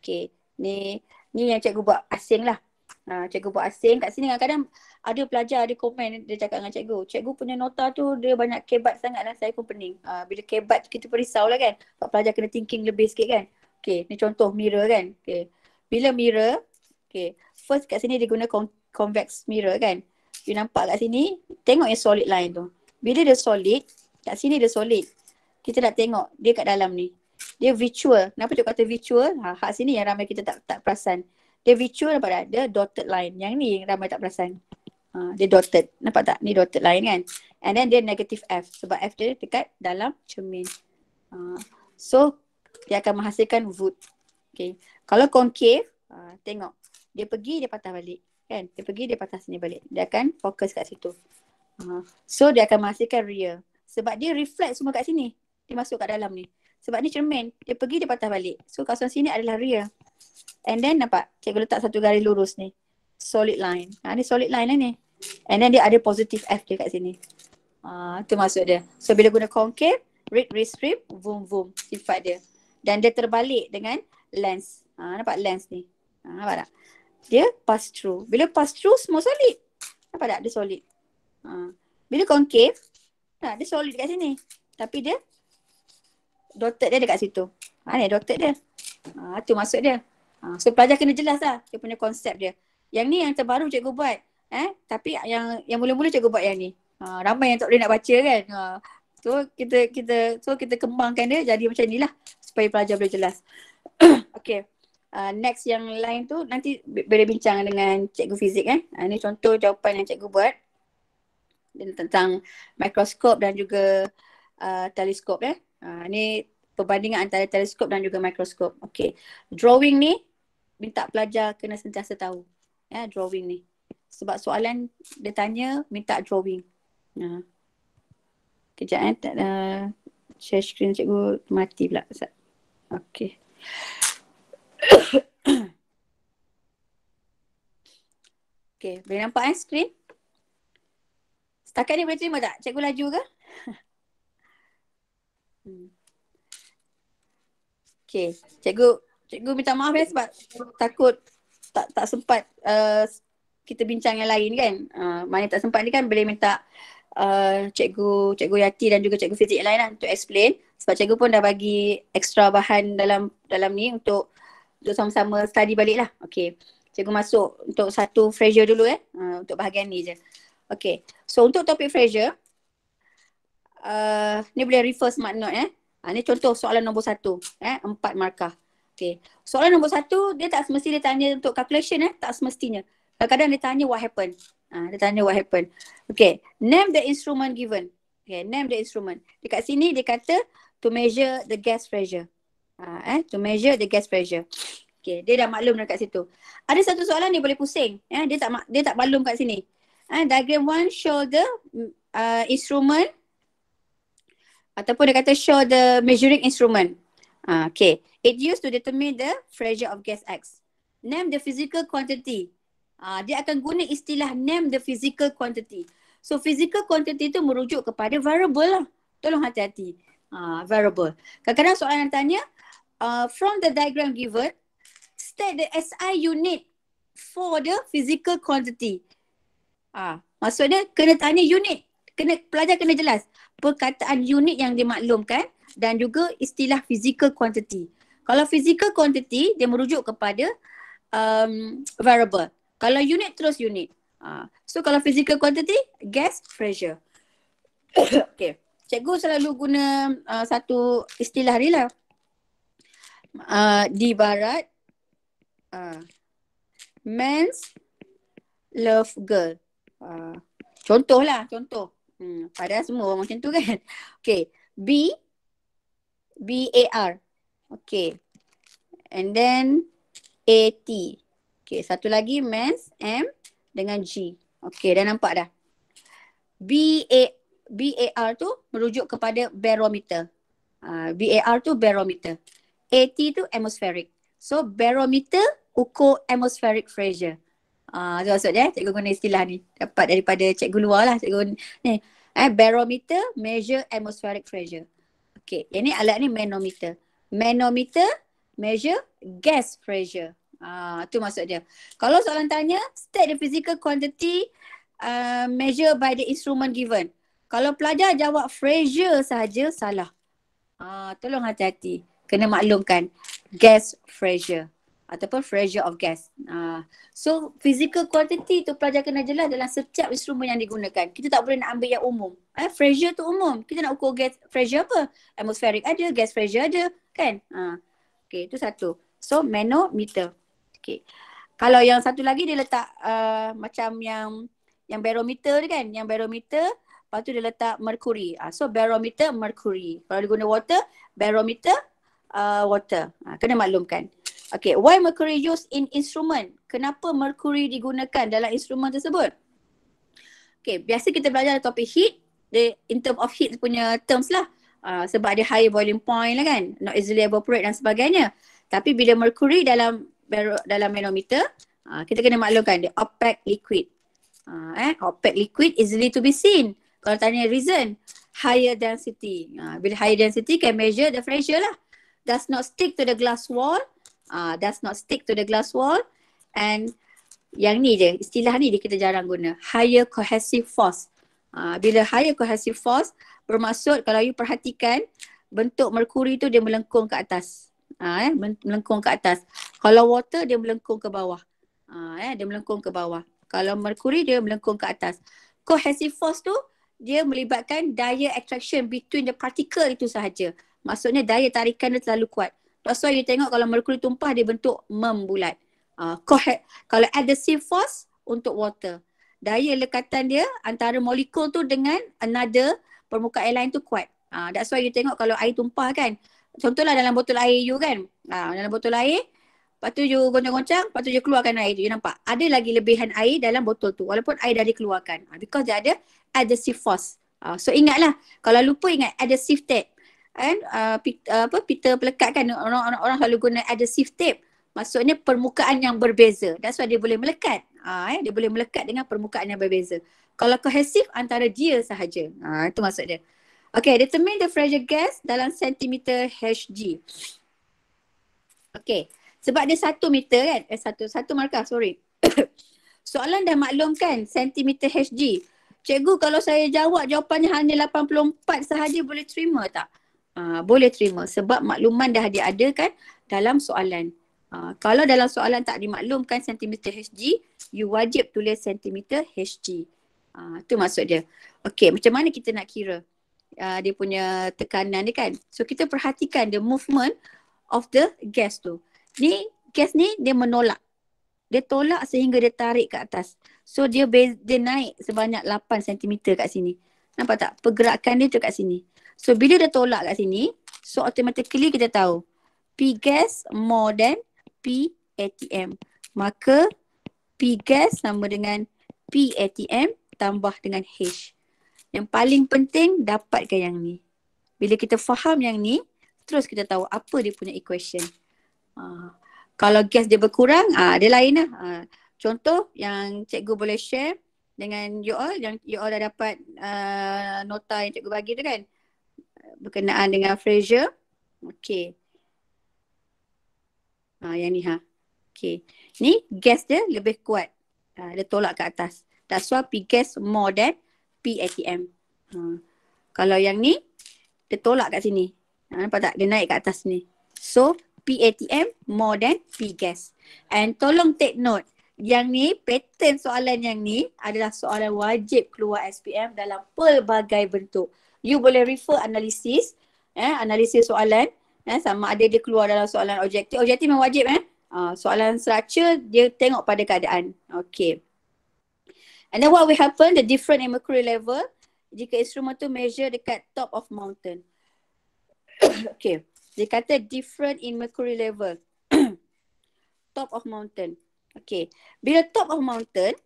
Okay, ni yang cikgu buat asing lah. Cikgu buat asing kat sini kadang-kadang ada pelajar ada komen dia cakap dengan cikgu punya nota tu dia banyak kebat sangat lah, saya pun pening. Bila kebat kita pun risau lah kan. Pelajar kena thinking lebih sikit kan. Okay, ni contoh mirror kan. Okay. Bila mirror, okay, first kat sini dia guna convex mirror kan. You nampak kat sini, tengok yang solid line tu. Bila dia solid, kat sini dia solid. Kita nak tengok dia kat dalam ni. Dia virtual. Kenapa dia kata virtual? Hak sini yang ramai kita tak perasan. Dia virtual nampak tak? Dia dotted line. Yang ni yang ramai tak perasan. Dia dotted. Nampak tak? Ni dotted line kan. And then dia negative F. Sebab F dia dekat dalam cermin. So, dia akan menghasilkan wood. Okay. Kalau concave, tengok. Dia pergi, dia patah balik. Kan? Dia pergi, dia patah sini balik. Dia akan fokus kat situ. So, dia akan menghasilkan rear. Sebab dia reflect semua kat sini. Dia masuk kat dalam ni. Sebab ni cermin. Dia pergi, dia patah balik. So, kawasan sini adalah rear. And then nampak? Cikgu letak satu garis lurus ni. Solid line. Ni solid line lah ni. And then dia ada positive F dia kat sini. Tu maksud dia. So, bila guna concave, red strip, boom, boom. Sifat dia. Dan dia terbalik dengan lens. Nampak lens ni? Nampak tak? Dia pass through. Bila pass through semua solid. Nampak tak? Dia solid. Bila concave, dia solid kat sini. Tapi dia dotted dia dekat situ. Ni dotted dia. Tu maksud dia. So pelajar kena jelas lah dia punya konsep dia. Yang ni yang terbaru cikgu buat. Tapi yang mula-mula cikgu buat yang ni. Ramai yang tak boleh nak baca kan. So kita kembangkan dia jadi macam ni lah. Supaya pelajar boleh jelas. Okay. Next yang lain tu nanti boleh bincang dengan cikgu fizik Ini contoh jawapan yang cikgu buat tentang mikroskop dan juga teleskop Ini perbandingan antara teleskop dan juga mikroskop. Okay. Drawing ni minta pelajar kena sentiasa tahu. Drawing ni. Sebab soalan dia tanya minta drawing. Kejap share screen cikgu mati pula. Okay. Okay, boleh nampak screen? Setakat ni boleh terima tak? Cikgu laju ke? Okay, cikgu minta maaf sebab takut tak sempat kita bincang yang lain kan. Mana tak sempat ni kan boleh minta cikgu Yati dan juga cikgu fizik yang lain lah untuk explain. Sebab cikgu pun dah bagi extra bahan dalam ni untuk sama-sama study balik lah. Okay, cikgu masuk untuk satu Fraser dulu untuk bahagian ni je. Okay, so untuk topik Fraser ni boleh refer smart note ni contoh soalan nombor 1 4 markah. Okay, soalan nombor 1 dia tak semesti dia tanya untuk calculation tak semestinya. Kadang-kadang dia tanya what happened. Dia tanya what happened. Okay, name the instrument given. Okay, name the instrument. Dekat sini dia kata to measure the gas pressure. To measure the gas pressure. Okay, dia dah maklum dekat situ. Ada satu soalan dia boleh pusing. Dia tak maklum kat sini. Diagram 1 show the instrument ataupun dia kata show the measuring instrument. Okay. It used to determine the pressure of gas X. Name the physical quantity. Dia akan guna istilah name the physical quantity. So physical quantity tu merujuk kepada variable lah. Tolong hati-hati. Variable. Kadang-kadang soalan yang tanya, from the diagram given, state the SI unit for the physical quantity. Maksudnya kena tanya unit. Pelajar kena jelas perkataan unit yang dimaklumkan dan juga istilah physical quantity. Kalau physical quantity, dia merujuk kepada variable. Kalau unit, terus unit. So kalau physical quantity, gas pressure. Okay. Cikgu selalu guna satu istilah ni lah. Di barat, men's love girl. Contoh. Padahal semua orang macam tu kan. Okay. B-A-R. Okay. And then A-T. Okay. Satu lagi men's, M dengan G. Okay. Dah nampak dah. B-A-R tu merujuk kepada barometer. B-A-R tu barometer. A-T tu atmospheric. So barometer ukur atmospheric pressure. Tu maksudnya cikgu guna istilah ni. Dapat daripada cikgu luar lah. Cikgu ni. Barometer measure atmospheric pressure. Okay. Yang ni alat ni manometer. Manometer measure gas pressure. Tu maksud dia. Kalau soalan tanya, state the physical quantity measure by the instrument given. Kalau pelajar jawab pressure sahaja, salah. Tolong hati-hati. Kena maklumkan gas pressure ataupun pressure of gas. So physical quantity tu pelajar kena jelas dalam setiap instrumen yang digunakan. Kita tak boleh nak ambil yang umum. Pressure tu umum. Kita nak ukur gas pressure apa? Atmospheric ada, gas pressure ada, kan? Okay, itu satu. So manometer. Okay. Kalau yang satu lagi dia letak macam yang barometer ni kan. Yang barometer, lepas tu dia letak mercury. So barometer mercury. Kalau dia guna water, barometer water. Kena maklumkan. Okay, why mercury used in instrument? Kenapa mercury digunakan dalam instrumen tersebut? Okay, biasa kita belajar topik heat, in term of heat punya terms lah. Sebab dia high boiling point lah kan, not easily evaporate dan sebagainya. Tapi bila mercury dalam manometer, kita kena maklumkan dia opaque liquid. Opaque liquid easily to be seen. Kalau tanya reason, higher density. Bila higher density can measure the pressure lah. Does not stick to the glass wall. And yang ni je, istilah ni kita jarang guna. Higher cohesive force. Bila higher cohesive force bermaksud kalau you perhatikan bentuk merkuri tu dia melengkung ke atas. Melengkung ke atas. Kalau water dia melengkung ke bawah. Dia melengkung ke bawah. Kalau merkuri dia melengkung ke atas. Cohesive force tu dia melibatkan daya attraction between the particle itu sahaja. Maksudnya daya tarikan dia terlalu kuat. That's why you tengok kalau merkuri tumpah dia bentuk membulat. Kalau adhesive force untuk water. Daya lekatan dia antara molekul tu dengan another permukaan lain tu kuat. That's why you tengok kalau air tumpah kan. Contohlah dalam botol air you kan. Dalam botol air, lepas tu you goncang-goncang, lepas tu you keluarkan air tu. You nampak? Ada lagi lebihan air dalam botol tu walaupun air dah dikeluarkan. Because dia ada adhesive force. So ingatlah, kalau lupa ingat adhesive tape. Pita pelekat kan, orang selalu guna adhesive tape. Maksudnya permukaan yang berbeza. That's why dia boleh melekat. Dia boleh melekat dengan permukaan yang berbeza. Kalau cohesive antara dia sahaja. Itu maksud dia. Okay, determine the pressure gas dalam sentimeter Hg. Okay, sebab dia 1 meter kan. Satu markah, sorry. Soalan dah maklumkan sentimeter Hg. Cikgu, kalau saya jawab jawapannya hanya 84 sahaja, boleh terima tak? Boleh terima sebab makluman dah diadakan dalam soalan. Kalau dalam soalan tak dimaklumkan sentimeter Hg, you wajib tulis sentimeter Hg. Itu maksud dia. Okey, macam mana kita nak kira dia punya tekanan ni kan? So kita perhatikan the movement of the gas tu. Ni gas ni dia menolak. Dia tolak sehingga dia tarik ke atas. So dia naik sebanyak 8 cm kat sini. Nampak tak? Pergerakan dia tu kat sini. So bila dia tolak kat sini, so automatically kita tahu P gas more than P ATM. Maka P gas sama dengan PATM tambah dengan H. Yang paling penting dapatkan yang ni. Bila kita faham yang ni, terus kita tahu apa dia punya equation. Kalau gas dia berkurang, dia lain lah. Contoh yang cikgu boleh share dengan you all, yang you all dah dapat nota yang cikgu bagi tu kan, berkenaan dengan Fraser. Okay. Yang ni Okay. Ni gas dia lebih kuat. Dia tolak ke atas. That's why P gas more than PATM. Kalau yang ni, dia tolak kat sini. Nampak tak? Dia naik kat atas ni. So, PATM more than P gas. And tolong take note. Yang ni, pattern soalan yang ni adalah soalan wajib keluar SPM dalam pelbagai bentuk. You boleh refer analisis. Analisis soalan. Sama ada dia keluar dalam soalan objektif. Objektif memang wajib. Soalan structure, dia tengok pada keadaan. Okay. And then what will happen, the different in mercury level, jika instrumen tu measure dekat top of mountain. Okay. Dia kata different in mercury level. Top of mountain. Okay. Bila top of mountain,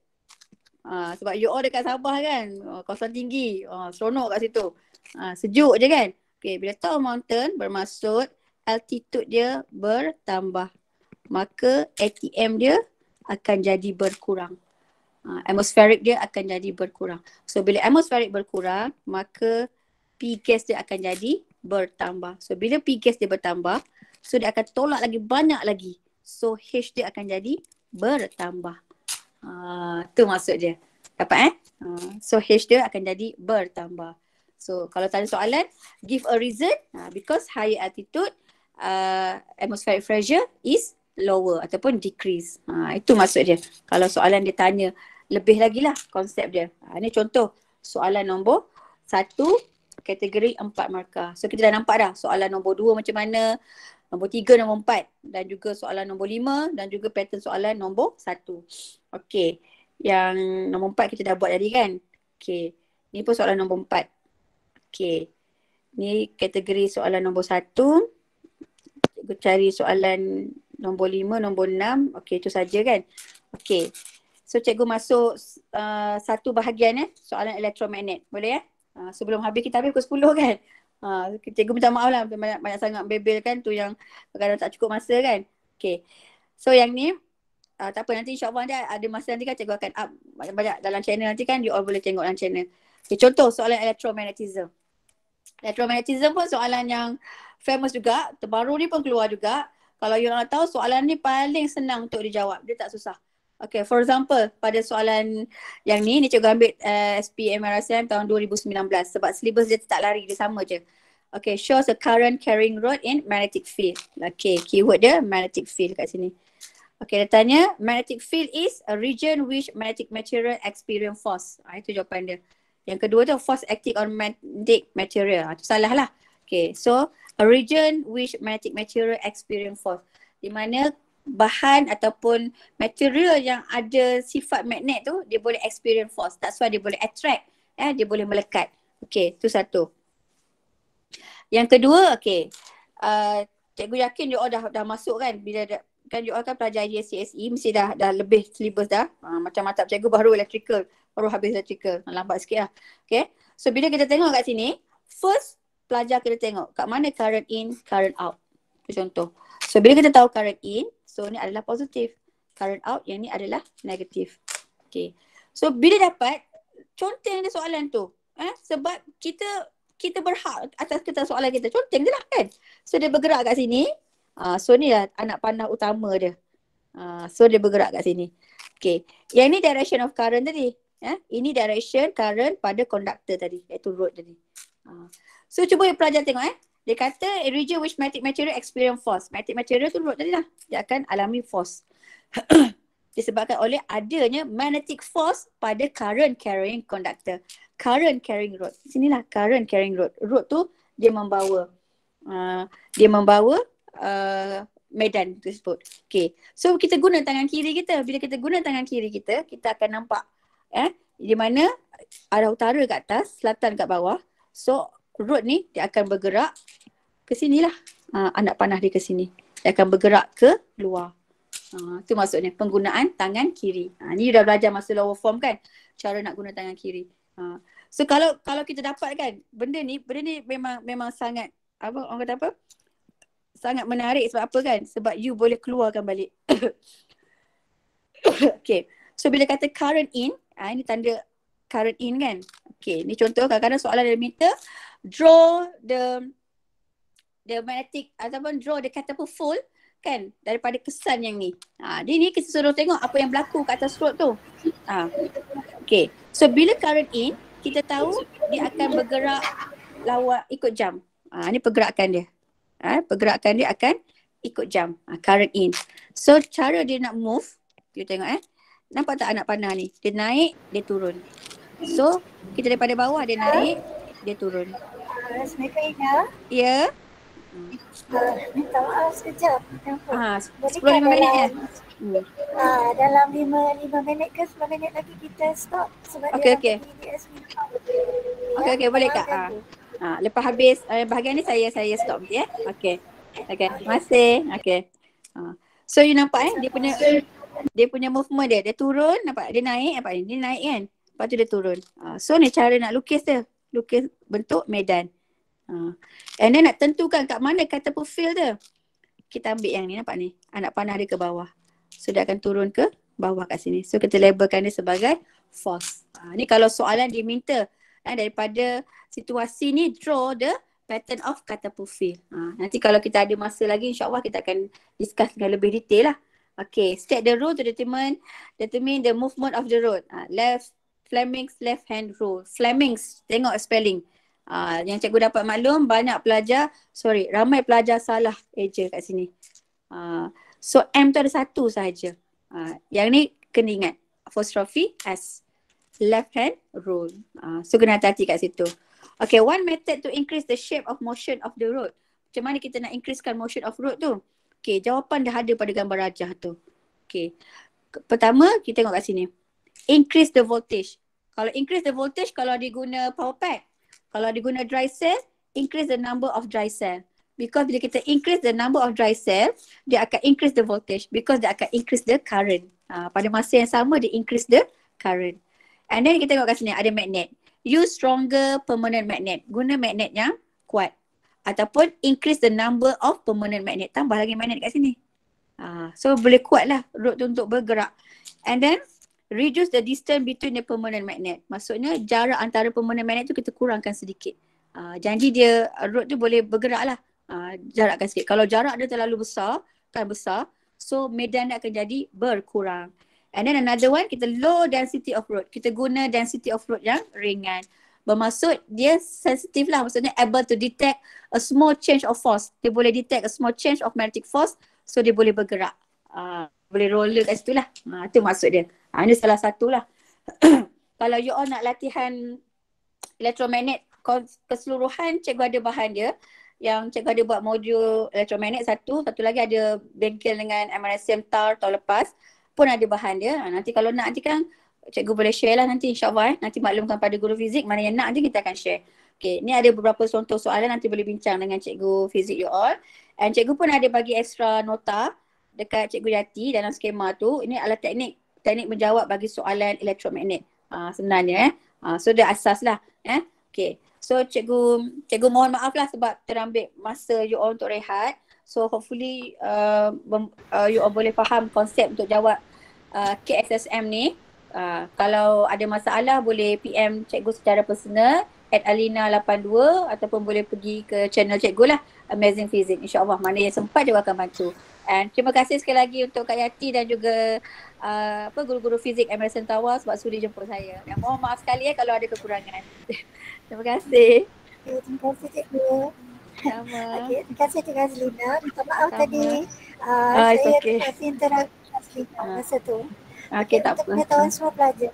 sebab you all dekat Sabah kan, kawasan tinggi, seronok kat situ. Sejuk je kan. Okay. Bila top of mountain bermaksud altitude dia bertambah. Maka ATM dia akan jadi berkurang. Atmospheric dia akan jadi berkurang. So bila atmospheric berkurang, maka P gas dia akan jadi bertambah. So bila P gas dia bertambah, so dia akan tolak lagi banyak lagi. So H dia akan jadi bertambah. Tu maksud dia. Dapat So H dia akan jadi bertambah. So kalau tanya soalan, give a reason. Because higher altitude, atmospheric pressure is lower ataupun decrease. Itu maksud dia. Kalau soalan dia tanya lebih lagi lah konsep dia. Ini contoh soalan nombor 1 kategori 4 markah. So kita dah nampak dah soalan nombor 2 macam mana, nombor 3, nombor 4 dan juga soalan nombor 5 dan juga pattern soalan nombor 1. Okey. Yang nombor 4 kita dah buat tadi kan. Okey. Ni pun soalan nombor 4. Okey. Ni kategori soalan nombor 1. Cikgu cari soalan nombor 5, nombor 6. Okey, itu saja kan. Okey. So cikgu masuk satu bahagian soalan elektromagnet. Boleh ya? Sebelum habis kita habis pukul 10 kan. Cikgu minta maaf lah banyak sangat bebel kan tu yang kadang tak cukup masa kan. Okey. So yang ni tak apa, nanti insyaAllah ada masa nanti kan cikgu akan up banyak-banyak dalam channel nanti kan, you all boleh tengok dalam channel. Okay, contoh soalan electromagnetism. Electromagnetism pun soalan yang famous juga, terbaru ni pun keluar juga. Kalau you nak tahu soalan ni paling senang untuk dijawab, dia tak susah. Okay, for example, pada soalan yang ni cikgu ambil SPM RSM tahun 2019 sebab syllabus dia tak lari, dia sama je. Okay, shows a current carrying rod in magnetic field. Okay, keyword dia magnetic field kat sini. Okay, dia tanya magnetic field is a region which magnetic material experience force. Itu jawapan dia. Yang kedua tu force acting on magnetic material. Itu salah lah. Okay, so a region which magnetic material experience force. Di mana bahan ataupun material yang ada sifat magnet tu dia boleh experience force. That's why dia boleh attract. Dia boleh melekat. Okay, tu satu. Yang kedua, okay. Cikgu yakin you all dah masuk kan. Bila kan you all kan pelajar IGCSE mesti dah lebih syllabus dah. Macam matap cikgu baru electrical. Baru habis electrical. Lambat sikit lah. Okay. So bila kita tengok kat sini, first pelajar kena tengok kat mana current in, current out. Contoh. So bila kita tahu current in, so ni adalah positif. Current out yang ni adalah negatif. Okay. So bila dapat, conteng dia soalan tu. Sebab kita berhak atas kertas soalan kita. Conteng je lah kan. So dia bergerak kat sini. So ni lah anak panah utama dia. So dia bergerak kat sini. Okay. Yang ni direction of current tadi. Ini direction current pada conductor tadi. Iaitu road tadi. So cuba pelajar tengok Dia kata a region which magnetic material experience force. Magnetic material tu road tadi lah. Dia akan alami force. Disebabkan oleh adanya magnetic force pada current carrying conductor. Current carrying rod. Sinilah current carrying rod. Rod tu dia membawa medan tersebut. Okay. So kita guna tangan kiri kita. Bila kita guna tangan kiri kita, kita akan nampak di mana arah utara kat atas, selatan kat bawah. So rod ni dia akan bergerak ke sinilah. Anak panah dia ke sini. Dia akan bergerak ke luar. Tu maksudnya penggunaan tangan kiri. Ni dah belajar masa lower form kan, cara nak guna tangan kiri. So kalau kita dapat kan benda ni memang sangat apa orang kata apa? Sangat menarik sebab apa kan? Sebab you boleh keluarkan balik. Okay. So bila kata current in, ini tanda current in kan. Okay, ni contoh kadang-kadang soalan dia minta draw the magnetic ataupun draw the catapult fold kan daripada kesan yang ni. Dia ni kita suruh tengok apa yang berlaku kat atas rod tu. Okay. So bila current in, kita tahu dia akan bergerak lawan ikut jam. Ni pergerakan dia. Pergerakan dia akan ikut jam. Current in. So cara dia nak move, you tengok nampak tak anak panah ni? Dia naik, dia turun. So kita daripada bawah dia naik, dia turun. Assalamualaikum Ina. Ya. Minta maaf sekejap. 10-15 minit ya? Dalam 5 minit ke 10 minit lagi kita stop sebab Okay. dia PDS ni. Okay, boleh tak? Lepas habis bahagian ni saya stop ya. Okay, terima kasih. Okay. So you nampak dia punya movement dia turun, nampak? Dia naik, nampak ni? Dia naik kan? Lepas tu dia turun. So ni cara nak lukis dia. Lukis bentuk medan. And then nak tentukan kat mana catapult field dia. Kita ambil yang ni, nampak ni? Anak panah dia ke bawah. So dia akan turun ke bawah kat sini. So kita labelkan dia sebagai force. Ni kalau soalan dia minta daripada situasi ni, draw the pattern of catapult field. Nanti kalau kita ada masa lagi, insyaAllah kita akan discuss dengan lebih detail lah. Okay, state the rule to determine the movement of the road. Fleming's left hand rule. Fleming's, tengok spelling. Yang cikgu dapat maklum ramai pelajar salah eja kat sini. So M tu ada satu sahaja. Yang ni kena ingat. Apostrophe S. Left hand rule. So kena hati-hati kat situ. Okay, one method to increase the shape of motion of the road. Macam mana kita nak increasekan motion of road tu? Okay, jawapan dah ada pada gambar rajah tu. Okay. Pertama, kita tengok kat sini. Increase the voltage. Kalau increase the voltage, kalau dia guna power pack. Kalau dia guna dry cell, increase the number of dry cell. Because bila kita increase the number of dry cell, dia akan increase the voltage. Because dia akan increase the current. Pada masa yang sama, dia increase the current. And then kita tengok kat sini, ada magnet. Use stronger permanent magnet. Guna magnet yang kuat. Ataupun increase the number of permanent magnet. Tambah lagi magnet kat sini. So boleh kuat lah rod tu untuk bergerak. And then reduce the distance between the permanent magnet. Maksudnya jarak antara permanent magnet tu kita kurangkan sedikit. Jadi dia rod tu boleh bergerak lah. Jarakkan sikit. Kalau jarak dia terlalu besar, so medan dia akan jadi berkurang. And then another one, kita low density of road. Kita guna density of road yang ringan. Bermaksud dia sensitif lah. Maksudnya able to detect a small change of force. Dia boleh detect a small change of magnetic force. So dia boleh bergerak. Boleh roller kat situ lah. Itu maksud dia. Ini salah satu lah. Kalau you all nak latihan elektromagnet keseluruhan, cikgu ada bahan dia. Yang cikgu ada buat modul elektromagnet satu lagi ada bengkel dengan MRSM TAR tahun lepas. Pun ada bahan dia. Nanti kalau nak nanti kan cikgu boleh share lah nanti insyaAllah. Nanti maklumkan pada guru fizik mana yang nak nanti kita akan share. Okay, ni ada beberapa contoh soalan nanti boleh bincang dengan cikgu fizik you all. And cikgu pun ada bagi extra nota dekat cikgu Yati dalam skema tu. Ini adalah teknik menjawab bagi soalan elektromagnet sebenarnya. So dia asas lah. Okay, so cikgu mohon maaf lah sebab terambil masa you all untuk rehat. So hopefully you all boleh faham konsep untuk jawab KSSM ni. Kalau ada masalah boleh PM cikgu secara personal @alina82 ataupun boleh pergi ke channel cikgu lah, Amazing Physics. InsyaAllah mana yang sempat dia akan bantu. And terima kasih sekali lagi untuk Kak Yati dan juga guru-guru fizik Emerson Tawar sebab sudi jemput saya. Dan mohon maaf sekali kalau ada kekurangan. Terima kasih. Terima kasih cikgu. Sama. Terima kasih Cikgu Azlina. Minta maaf tadi. Saya terkasih interaksi Azlina masa tu. Okay, tak apa. Untuk pengetahuan semua pelajar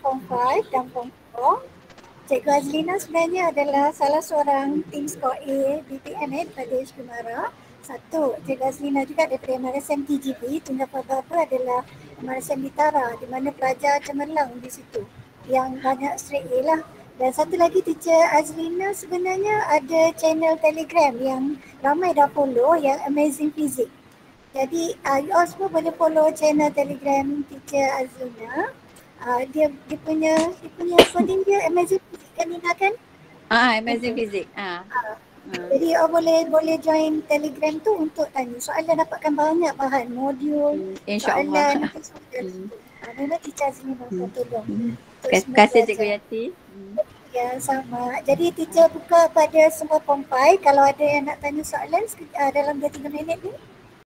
Form 5 dan Form 4, Cikgu Azlina sebenarnya adalah salah seorang tim skor A BPM pada HQ Mara. Satu, Cikgu Azlina juga daripada MRSM TGB, tunggal apa adalah MRSM Bitara di mana pelajar cemerlang di situ yang banyak straight A lah. Dan satu lagi teacher Azlina sebenarnya ada channel Telegram yang ramai dah follow yang Amazing Physics. Jadi you all semua boleh follow channel Telegram Teacher Azuna. Dia punya coding dia Amazing Physics kan Nina kan? Amazing Okay. Physics. Jadi boleh join Telegram tu untuk tanya soalan, dapatkan banyak bahan modul, InsyaAllah. soalan nanti semua. Memang Teacher Azuna akan tolong untuk Terima semua kasih Cikgu pelajar. Yati. Ya, sama. Jadi teacher buka pada semua form 5. Kalau ada yang nak tanya soalan dalam 2-3 minit ni,